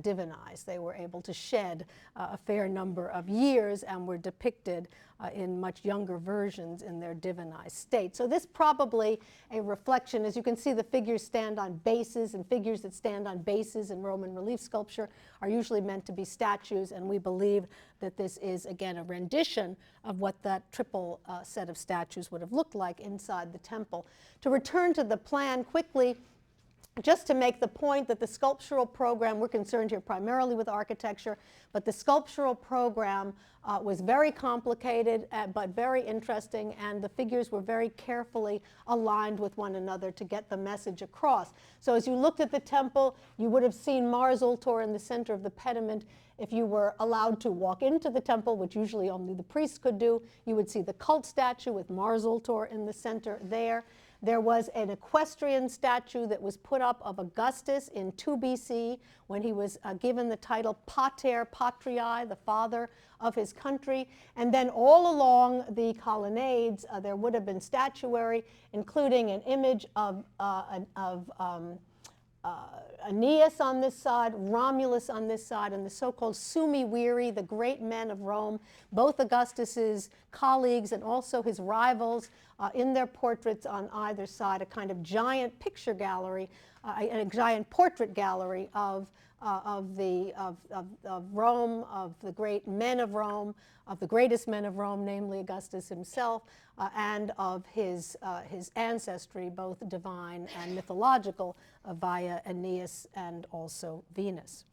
divinized. They were able to shed a fair number of years and were depicted in much younger versions in their divinized state. So this probably a reflection, as you can see, the figures stand on bases, and figures that stand on bases in Roman relief sculpture are usually meant to be statues, and we believe that this is, again, a rendition of what that triple set of statues would have looked like inside the temple. To return to the plan quickly, just to make the point that the sculptural program, we're concerned here primarily with architecture, but the sculptural program was very complicated but very interesting, and the figures were very carefully aligned with one another to get the message across. So as you looked at the temple, you would have seen Mars Ultor in the center of the pediment. If you were allowed to walk into the temple, which usually only the priests could do, you would see the cult statue with Mars Ultor in the center there. There was an equestrian statue that was put up of Augustus in 2 BC when he was given the title Pater Patriae, the father of his country. And then all along the colonnades, there would have been statuary, including an image of Aeneas on this side, Romulus on this side, and the so-called Summi Viri, the great men of Rome, both Augustus's colleagues and also his rivals, in their portraits on either side, a kind of giant picture gallery, a giant portrait gallery of Rome, of the great men of Rome, of the greatest men of Rome, namely Augustus himself, and of his ancestry, both divine and mythological, via Aeneas and also Venus.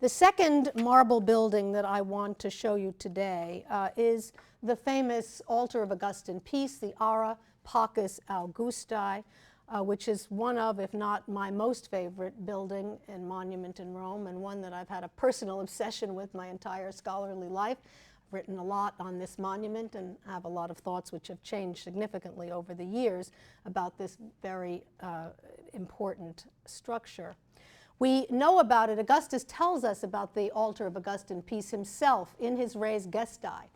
The second marble building that I want to show you today is the famous altar of Augustan peace, the Ara Pacis Augustae, which is one of, if not my most favorite building and monument in Rome, and one that I've had a personal obsession with my entire scholarly life. I've written a lot on this monument and have a lot of thoughts which have changed significantly over the years about this very important structure. We know about it. Augustus tells us about the altar of Augustan peace himself in his Res Gestae.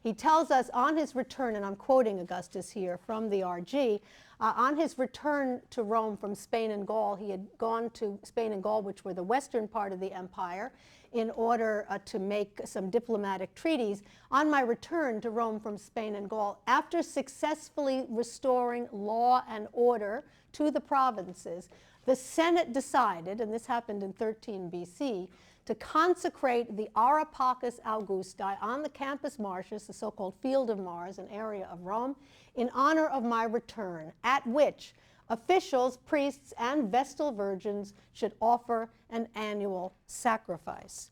He tells us on his return, and I'm quoting Augustus here from the RG, on his return to Rome from Spain and Gaul, he had gone to Spain and Gaul, which were the western part of the empire, in order to make some diplomatic treaties. On my return to Rome from Spain and Gaul, after successfully restoring law and order to the provinces, the Senate decided, and this happened in 13 BC, to consecrate the Ara Pacis Augustae on the Campus Martius, the so-called Field of Mars, an area of Rome, in honor of my return, at which officials, priests, and Vestal virgins should offer an annual sacrifice.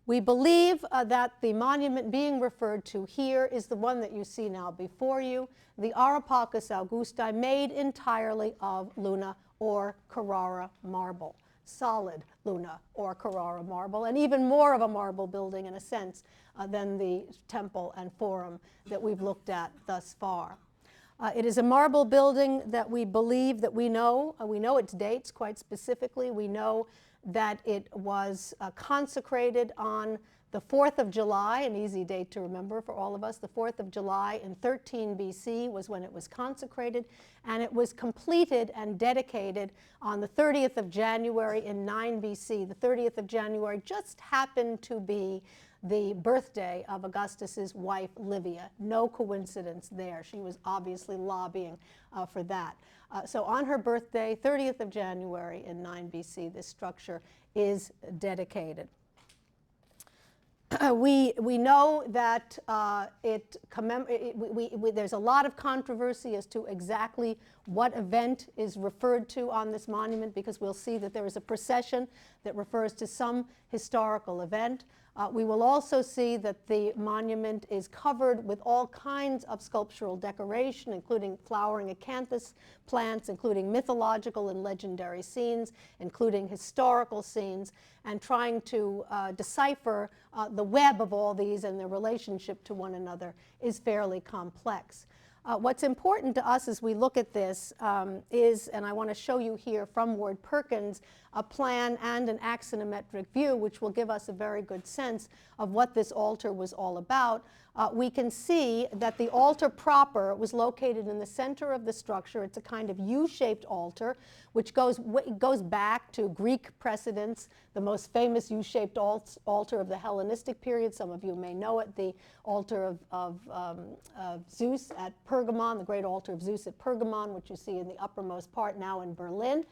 We believe that the monument being referred to here is the one that you see now before you, the Ara Pacis Augustae, made entirely of Luna or Carrara marble, solid Luna or Carrara marble, and even more of a marble building in a sense than the temple and forum that we've looked at thus far. It is a marble building that we believe that we know its dates quite specifically. We know that it was consecrated on the 4th of July, an easy date to remember for all of us. The 4th of July in 13 BC was when it was consecrated, and it was completed and dedicated on the 30th of January in 9 BC. The 30th of January just happened to be the birthday of Augustus's wife, Livia. No coincidence there. She was obviously lobbying for that. So on her birthday, 30th of January in 9 BC, this structure is dedicated. We know that there's a lot of controversy as to exactly what event is referred to on this monument, because we'll see that there is a procession that refers to some historical event. We will also see that the monument is covered with all kinds of sculptural decoration, including flowering acanthus plants, including mythological and legendary scenes, including historical scenes, and trying to decipher the web of all these and their relationship to one another is fairly complex. What's important to us as we look at this is, and I want to show you here from Ward Perkins, a plan and an axonometric view, which will give us a very good sense of what this altar was all about. We can see that the altar proper was located in the center of the structure. It's a kind of U-shaped altar, which goes back to Greek precedents, the most famous U-shaped altar of the Hellenistic period. Some of you may know it, the altar of Zeus at Pergamon, the great altar of Zeus at Pergamon, which you see in the uppermost part now in Berlin.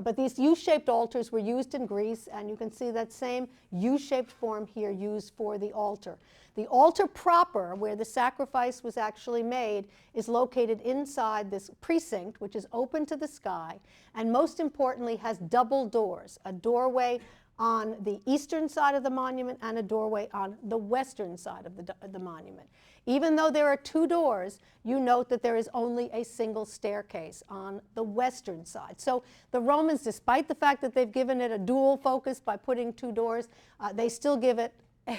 But these U-shaped altars were used in Greece, and you can see that same U-shaped form here used for the altar. The altar proper, where the sacrifice was actually made, is located inside this precinct, which is open to the sky, and most importantly has double doors, a doorway on the eastern side of the monument and a doorway on the western side of the monument. Even though there are two doors, you note that there is only a single staircase on the western side. So the Romans, despite the fact that they've given it a dual focus by putting two doors, they still give it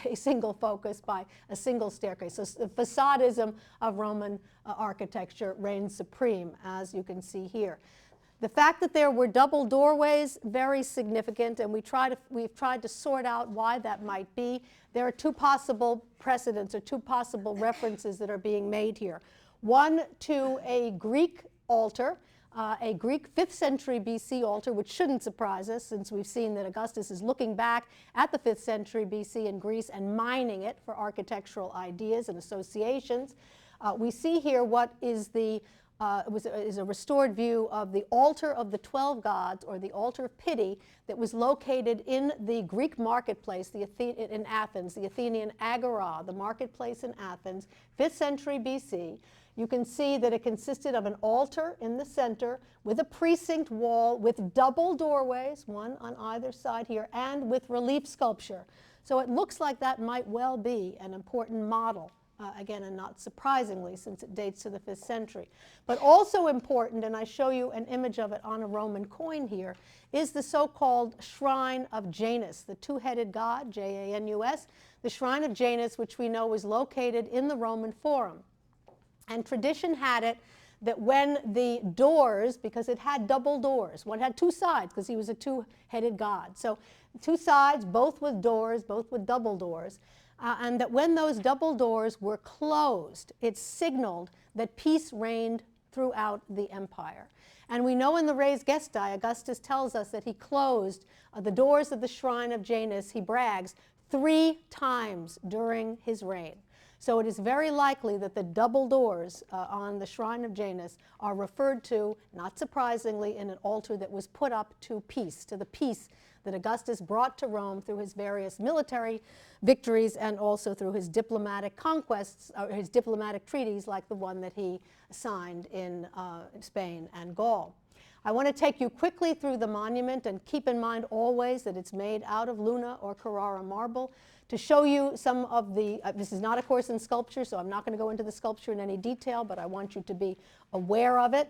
a single focus by a single staircase. So the facadism of Roman architecture reigns supreme, as you can see here. The fact that there were double doorways, very significant, and we've tried to sort out why that might be. There are two possible precedents or two possible references that are being made here. One to a Greek altar, a Greek 5th century BC altar, which shouldn't surprise us since we've seen that Augustus is looking back at the 5th century BC in Greece and mining it for architectural ideas and associations. We see here what is is a restored view of the altar of the 12 gods, or the altar of pity, that was located in the Greek marketplace in Athens, the Athenian Agora, the marketplace in Athens, 5th century BC. You can see that it consisted of an altar in the center with a precinct wall with double doorways, one on either side here, and with relief sculpture. So it looks like that might well be an important model. Again, and not surprisingly, since it dates to the 5th century. But also important, and I show you an image of it on a Roman coin here, is the so-called Shrine of Janus, the two-headed god, Janus, the Shrine of Janus, which we know was located in the Roman Forum. And tradition had it that when the doors, because it had double doors, one had two sides because he was a two-headed god. So two sides, both with doors, both with double doors. and that when those double doors were closed, it signaled that peace reigned throughout the empire. And we know in the Res Gestae, Augustus tells us that he closed the doors of the shrine of Janus, he brags, 3 times during his reign. So it is very likely that the double doors on the shrine of Janus are referred to, not surprisingly, in an altar that was put up to peace, to the peace that Augustus brought to Rome through his various military victories and also through his diplomatic conquests, or his diplomatic treaties like the one that he signed in Spain and Gaul. I want to take you quickly through the monument, and keep in mind always that it's made out of Luna or Carrara marble, to show you some of the, this is not a course in sculpture, so I'm not going to go into the sculpture in any detail, but I want you to be aware of it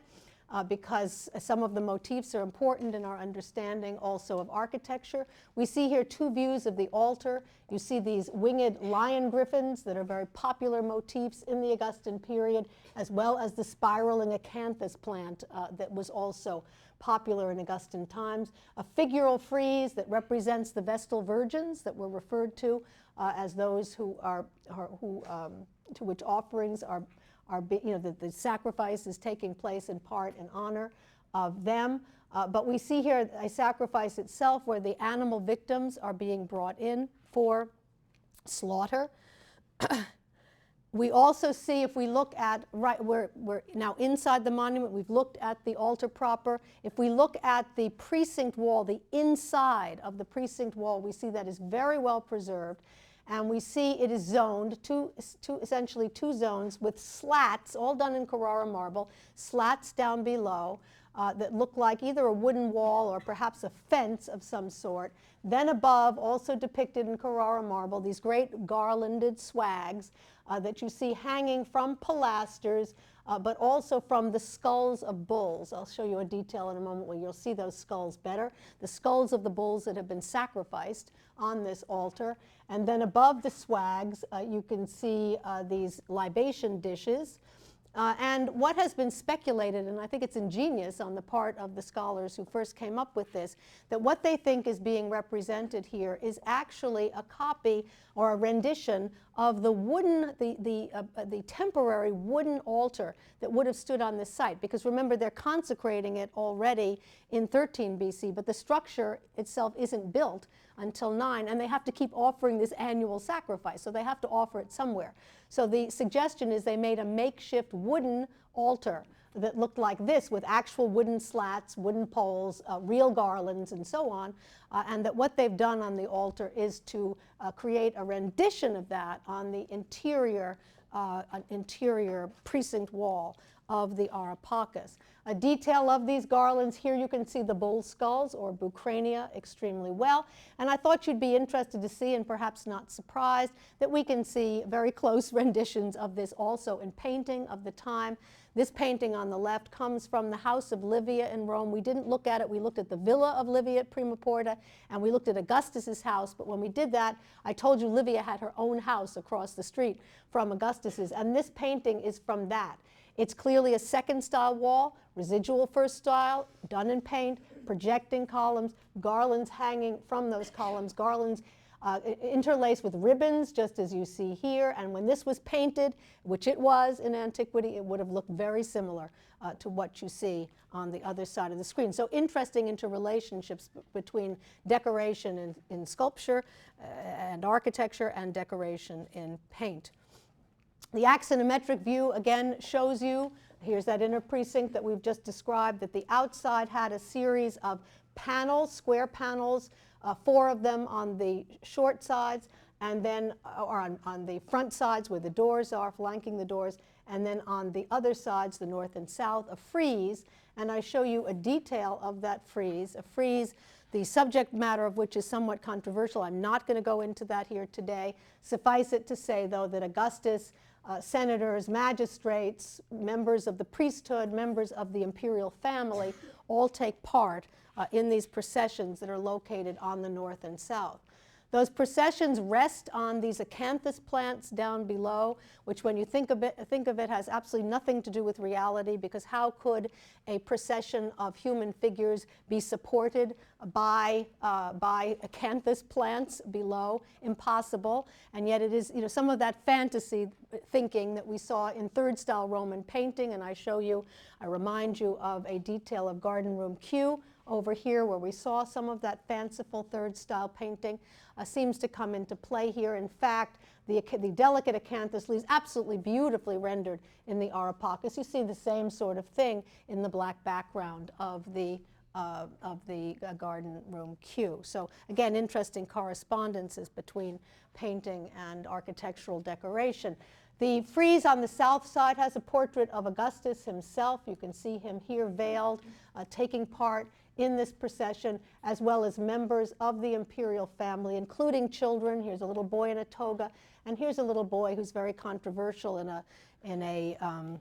because some of the motifs are important in our understanding also of architecture. We see here 2 views of the altar. You see these winged lion griffins that are very popular motifs in the Augustan period, as well as the spiraling acanthus plant that was also popular in Augustan times. A figural frieze that represents the Vestal Virgins that were referred to as those who are to which offerings are the sacrifice is taking place in part in honor of them. But we see here a sacrifice itself where the animal victims are being brought in for slaughter. We also see, if we look at, we're now inside the monument, we've looked at the altar proper. If we look at the precinct wall, the inside of the precinct wall, we see that is very well preserved. And we see it is zoned, essentially two zones with slats, all done in Carrara marble, slats down below that look like either a wooden wall or perhaps a fence of some sort. Then above, also depicted in Carrara marble, these great garlanded swags that you see hanging from pilasters, but also from the skulls of bulls. I'll show you a detail in a moment where you'll see those skulls better. The skulls of the bulls that have been sacrificed on this altar. And then above the swags, you can see these libation dishes. And what has been speculated, and I think it's ingenious on the part of the scholars who first came up with this, that what they think is being represented here is actually a copy or a rendition of the wooden, the temporary wooden altar that would have stood on this site. Because remember, they're consecrating it already in 13 BC, but the structure itself isn't built until 9, and they have to keep offering this annual sacrifice, so they have to offer it somewhere. So the suggestion is they made a makeshift wooden altar that looked like this, with actual wooden slats, wooden poles, real garlands, and so on, and that what they've done on the altar is to create a rendition of that on the interior precinct wall of the Ara Pacis. A detail of these garlands, here you can see the bull skulls or bucrania extremely well, and I thought you'd be interested to see, and perhaps not surprised, that we can see very close renditions of this also in painting of the time. This painting on the left comes from the house of Livia in Rome. We didn't look at it. We looked at the villa of Livia at Prima Porta, and we looked at Augustus's house, but when we did that, I told you Livia had her own house across the street from Augustus's, and this painting is from that. It's clearly a second style wall, residual first style, done in paint, projecting columns, garlands hanging from those columns, garlands interlaced with ribbons, just as you see here. And when this was painted, which it was in antiquity, it would have looked very similar to what you see on the other side of the screen. So interesting interrelationships between decoration in sculpture and architecture and decoration in paint. The axonometric view again shows you, here's that inner precinct that we've just described, that the outside had a series of panels, square panels, 4 of them on the short sides, and then on the front sides where the doors are, flanking the doors, and then on the other sides, the north and south, a frieze. And I show you a detail of that frieze, a frieze the subject matter of which is somewhat controversial. I'm not going to go into that here today. Suffice it to say, though, that Augustus, senators, magistrates, members of the priesthood, members of the imperial family, all take part in these processions that are located on the north and south. Those processions rest on these acanthus plants down below, which when you think of it has absolutely nothing to do with reality, because how could a procession of human figures be supported by acanthus plants below? Impossible. And yet it is, some of that fantasy thinking that we saw in third style Roman painting, and I remind you of a detail of Garden Room Q over here where we saw some of that fanciful third style painting seems to come into play here. In fact, the delicate acanthus leaves absolutely beautifully rendered in the Ara Pacis. You see the same sort of thing in the black background of the Garden Room Q. So again, interesting correspondences between painting and architectural decoration. The frieze on the south side has a portrait of Augustus himself. You can see him here veiled, taking part in this procession, as well as members of the imperial family, including children. Here's a little boy in a toga, and here's a little boy who's very controversial in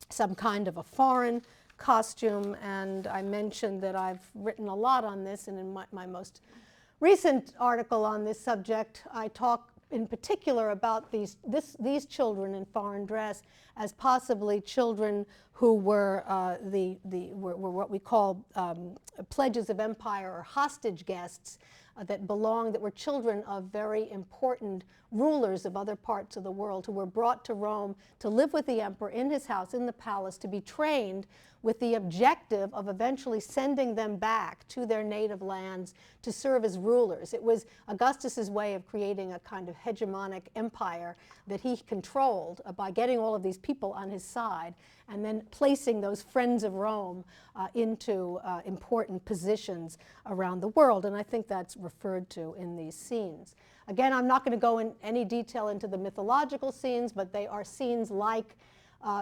some kind of a foreign costume. And I mentioned that I've written a lot on this, and in my most recent article on this subject, I talk in particular about these children in foreign dress as possibly children who were were what we call pledges of empire or hostage guests that were children of very important rulers of other parts of the world who were brought to Rome to live with the emperor in his house, in the palace, to be trained with the objective of eventually sending them back to their native lands to serve as rulers. It was Augustus's way of creating a kind of hegemonic empire that he controlled by getting all of these people on his side and then placing those friends of Rome into important positions around the world. And I think that's referred to in these scenes. Again, I'm not going to go in any detail into the mythological scenes, but they are scenes like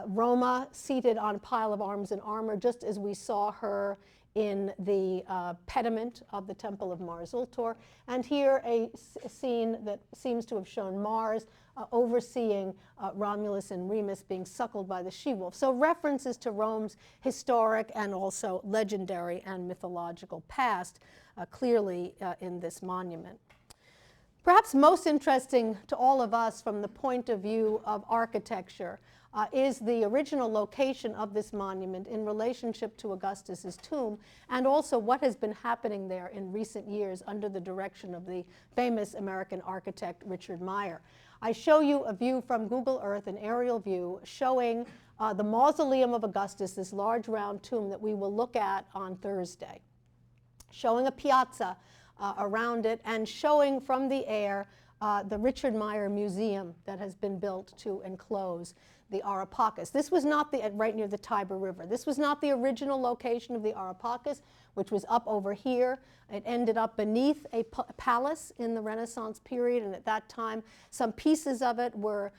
Roma seated on a pile of arms and armor, just as we saw her in the pediment of the Temple of Mars Ultor. And here a scene that seems to have shown Mars overseeing Romulus and Remus being suckled by the she-wolf. So references to Rome's historic and also legendary and mythological past clearly in this monument. Perhaps most interesting to all of us from the point of view of architecture is the original location of this monument in relationship to Augustus's tomb, and also what has been happening there in recent years under the direction of the famous American architect Richard Meier. I show you a view from Google Earth, an aerial view, showing the mausoleum of Augustus, this large round tomb that we will look at on Thursday, showing a piazza around it, and showing from the air the Richard Meier Museum that has been built to enclose the Ara Pacis. This was not right near the Tiber River. This was not the original location of the Ara Pacis, which was up over here. It ended up beneath a palace in the Renaissance period, and at that time some pieces of it were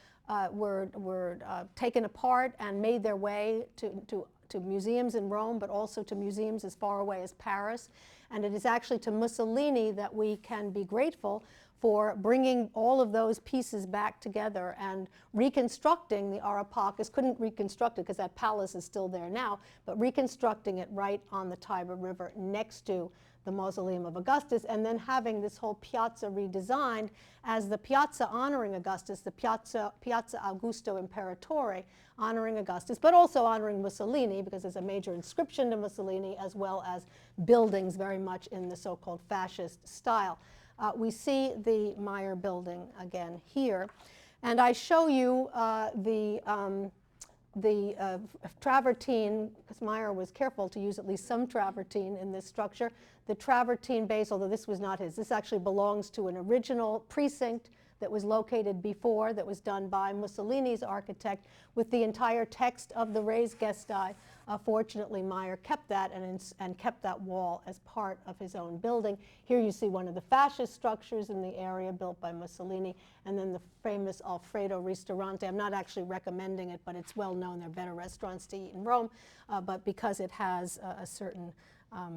taken apart and made their way to museums in Rome, but also to museums as far away as Paris. And it is actually to Mussolini that we can be grateful for bringing all of those pieces back together and reconstructing the Ara Pacis. Couldn't reconstruct it because that palace is still there now, but reconstructing it right on the Tiber River next to the mausoleum of Augustus, and then having this whole piazza redesigned as the piazza honoring Augustus, the Piazza Augusto Imperatore, honoring Augustus, but also honoring Mussolini, because there's a major inscription to Mussolini, as well as buildings very much in the so-called fascist style. We see the Meier building again here, and I show you the travertine, because Meier was careful to use at least some travertine in this structure. The travertine base, although this was not his, this actually belongs to an original precinct that was located before, that was done by Mussolini's architect, with the entire text of the Res Gestae. Fortunately, Meier kept that and kept that wall as part of his own building. Here you see one of the fascist structures in the area built by Mussolini, and then the famous Alfredo Ristorante. I'm not actually recommending it, but it's well known. There are better restaurants to eat in Rome, but because it has a certain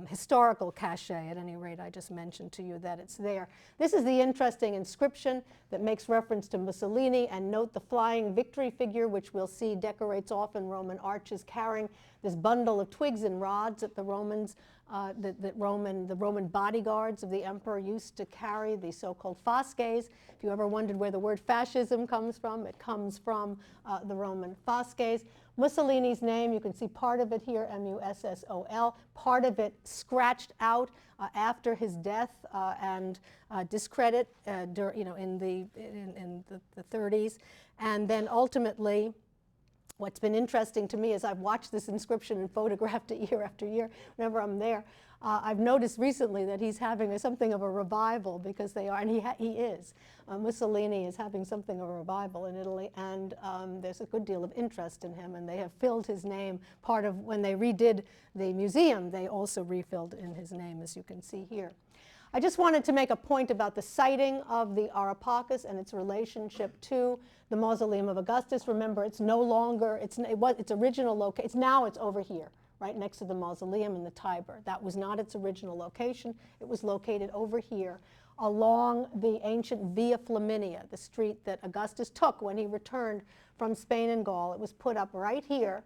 historical cachet, at any rate, I just mentioned to you that it's there. This is the interesting inscription that makes reference to Mussolini, and note the flying victory figure, which we'll see decorates often Roman arches, carrying this bundle of twigs and rods that the Romans, the Roman bodyguards of the emperor used to carry, the so-called fasces. If you ever wondered where the word fascism comes from, it comes from the Roman fasces. Mussolini's name, you can see part of it here, M-U-S-S-O-L, part of it scratched out after his death and discredit in the 30s. And then ultimately, what's been interesting to me as I've watched this inscription and photographed it year after year whenever I'm there, I've noticed recently that he's having something of a revival, because they are, and he is. Mussolini is having something of a revival in Italy, and there's a good deal of interest in him, and they have filled his name. Part of when they redid the museum, they also refilled in his name, as you can see here. I just wanted to make a point about the siting of the Ara Pacis and its relationship to the Mausoleum of Augustus. Remember, it's no longer, its original location, now it's over here, right next to the mausoleum in the Tiber. That was not its original location. It was located over here along the ancient Via Flaminia, the street that Augustus took when he returned from Spain and Gaul. It was put up right here,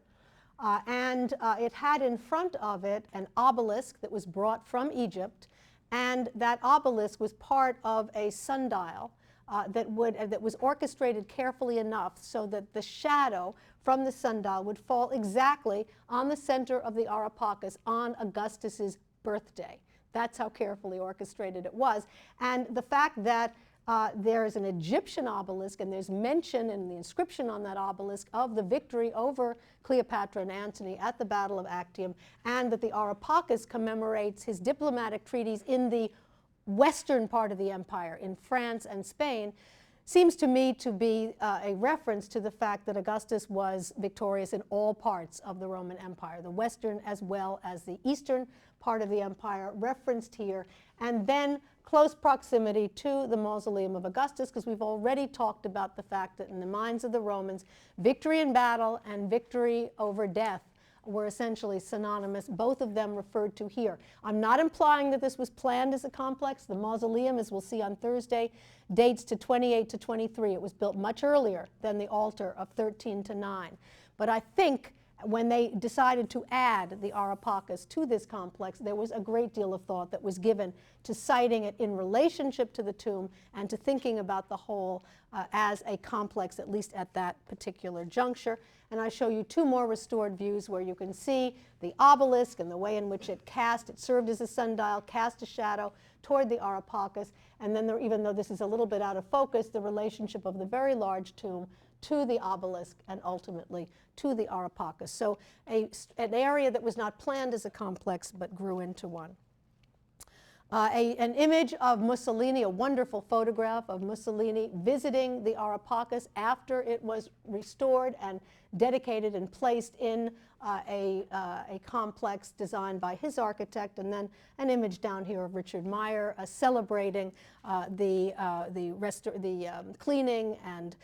and it had in front of it an obelisk that was brought from Egypt, and that obelisk was part of a sundial that was orchestrated carefully enough so that the shadow from the sundial would fall exactly on the center of the Ara Pacis on Augustus's birthday. That's how carefully orchestrated it was. And the fact that there's an Egyptian obelisk, and there's mention in the inscription on that obelisk of the victory over Cleopatra and Antony at the Battle of Actium, and that the Ara Pacis commemorates his diplomatic treaties in the western part of the empire, in France and Spain, seems to me to be a reference to the fact that Augustus was victorious in all parts of the Roman Empire, the western as well as the eastern part of the empire referenced here, and then close proximity to the Mausoleum of Augustus, because we've already talked about the fact that in the minds of the Romans, victory in battle and victory over death were essentially synonymous, both of them referred to here. I'm not implying that this was planned as a complex. The mausoleum, as we'll see on Thursday, dates to 28 to 23. It was built much earlier than the altar of 13 to 9. But I think when they decided to add the Ara Pacis to this complex, there was a great deal of thought that was given to citing it in relationship to the tomb and to thinking about the whole as a complex, at least at that particular juncture. And I show you two more restored views where you can see the obelisk and the way in which it served as a sundial, cast a shadow toward the Ara Pacis, and then even though this is a little bit out of focus, the relationship of the very large tomb to the obelisk and ultimately to the Ara Pacis. So an area that was not planned as a complex but grew into one. An image of Mussolini, a wonderful photograph of Mussolini visiting the Ara Pacis after it was restored and dedicated and placed in a complex designed by his architect, and then an image down here of Richard Meier celebrating the cleaning and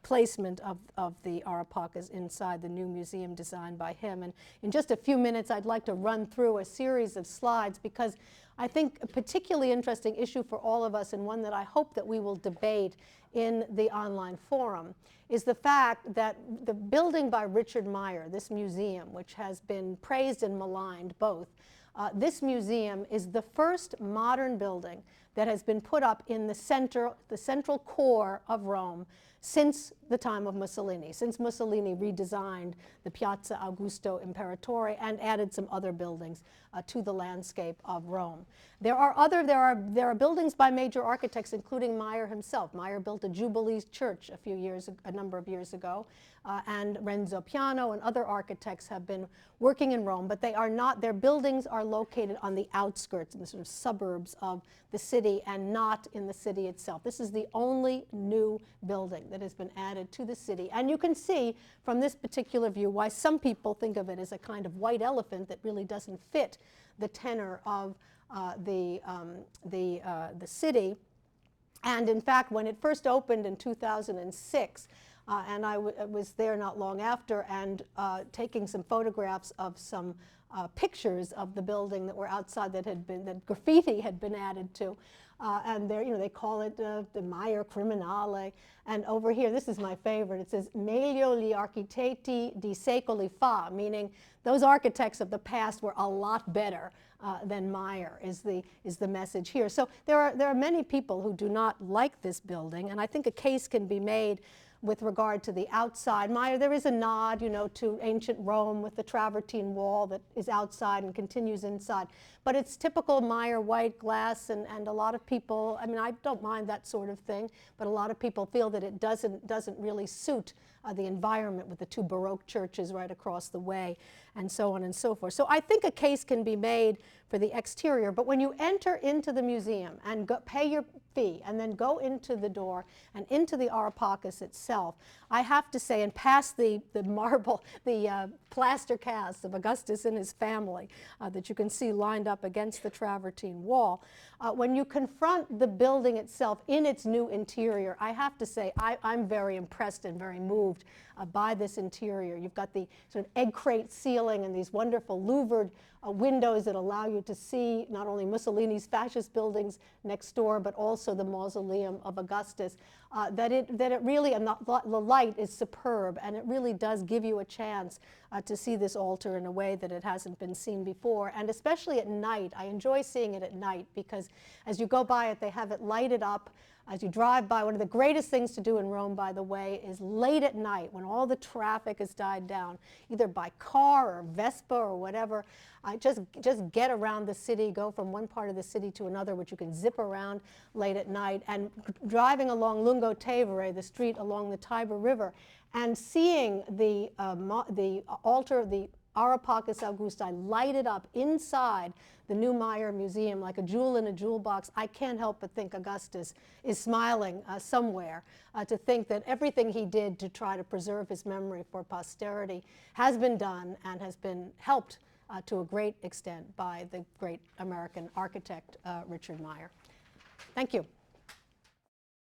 placement of the Ara Pacis inside the new museum designed by him. And in just a few minutes, I'd like to run through a series of slides, because I think a particularly interesting issue for all of us, and one that I hope that we will debate in the online forum, is the fact that the building by Richard Meier, this museum, which has been praised and maligned both, this museum is the first modern building that has been put up in the central core of Rome since the time of Mussolini, since Mussolini redesigned the Piazza Augusto Imperatore and added some other buildings to the landscape of Rome. There are buildings by major architects, including Meier himself. Meier built a Jubilee church a number of years ago, and Renzo Piano and other architects have been working in Rome, but their buildings are located on the outskirts, in the sort of suburbs of the city, and not in the city itself. This is the only new building that has been added to the city. And you can see from this particular view why some people think of it as a kind of white elephant that really doesn't fit the tenor of the city. And in fact, when it first opened in 2006, and I was there not long after and taking some photographs of some pictures of the building that were outside that graffiti had been added to. And there, they call it the Meier Criminale. And over here, this is my favorite. It says, "Meglio gli architetti di secoli fa," meaning those architects of the past were a lot better than Meier, is the message here. So there are many people who do not like this building, and I think a case can be made with regard to the outside. Meier, there is a nod, to ancient Rome with the travertine wall that is outside and continues inside. But it's typical Meier white glass, and a lot of people, I mean, I don't mind that sort of thing, but a lot of people feel that it doesn't really suit the environment with the two Baroque churches right across the way, and so on and so forth. So I think a case can be made for the exterior, but when you enter into the museum and pay your fee and then go into the door and into the Ara Pacis itself, I have to say, and past the marble, the plaster casts of Augustus and his family that you can see lined up against the travertine wall, when you confront the building itself in its new interior, I have to say I'm very impressed and very moved by this interior. You've got the sort of egg crate ceiling and these wonderful louvered windows that allow you to see not only Mussolini's fascist buildings next door, but also the mausoleum of Augustus. That it really, and the light is superb, and it really does give you a chance to see this altar in a way that it hasn't been seen before, and especially at night. I enjoy seeing it at night because as you go by it, they have it lighted up. As you drive by, one of the greatest things to do in Rome, by the way, is late at night when all the traffic has died down, either by car or Vespa or whatever, just get around the city, go from one part of the city to another, which you can zip around late at night, and driving along Lungotevere, the street along the Tiber River, and seeing the altar, the Ara Pacis Augustae, lighted up inside the new Meier Museum like a jewel in a jewel box. I can't help but think Augustus is smiling somewhere to think that everything he did to try to preserve his memory for posterity has been done and has been helped to a great extent by the great American architect Richard Meier. Thank you.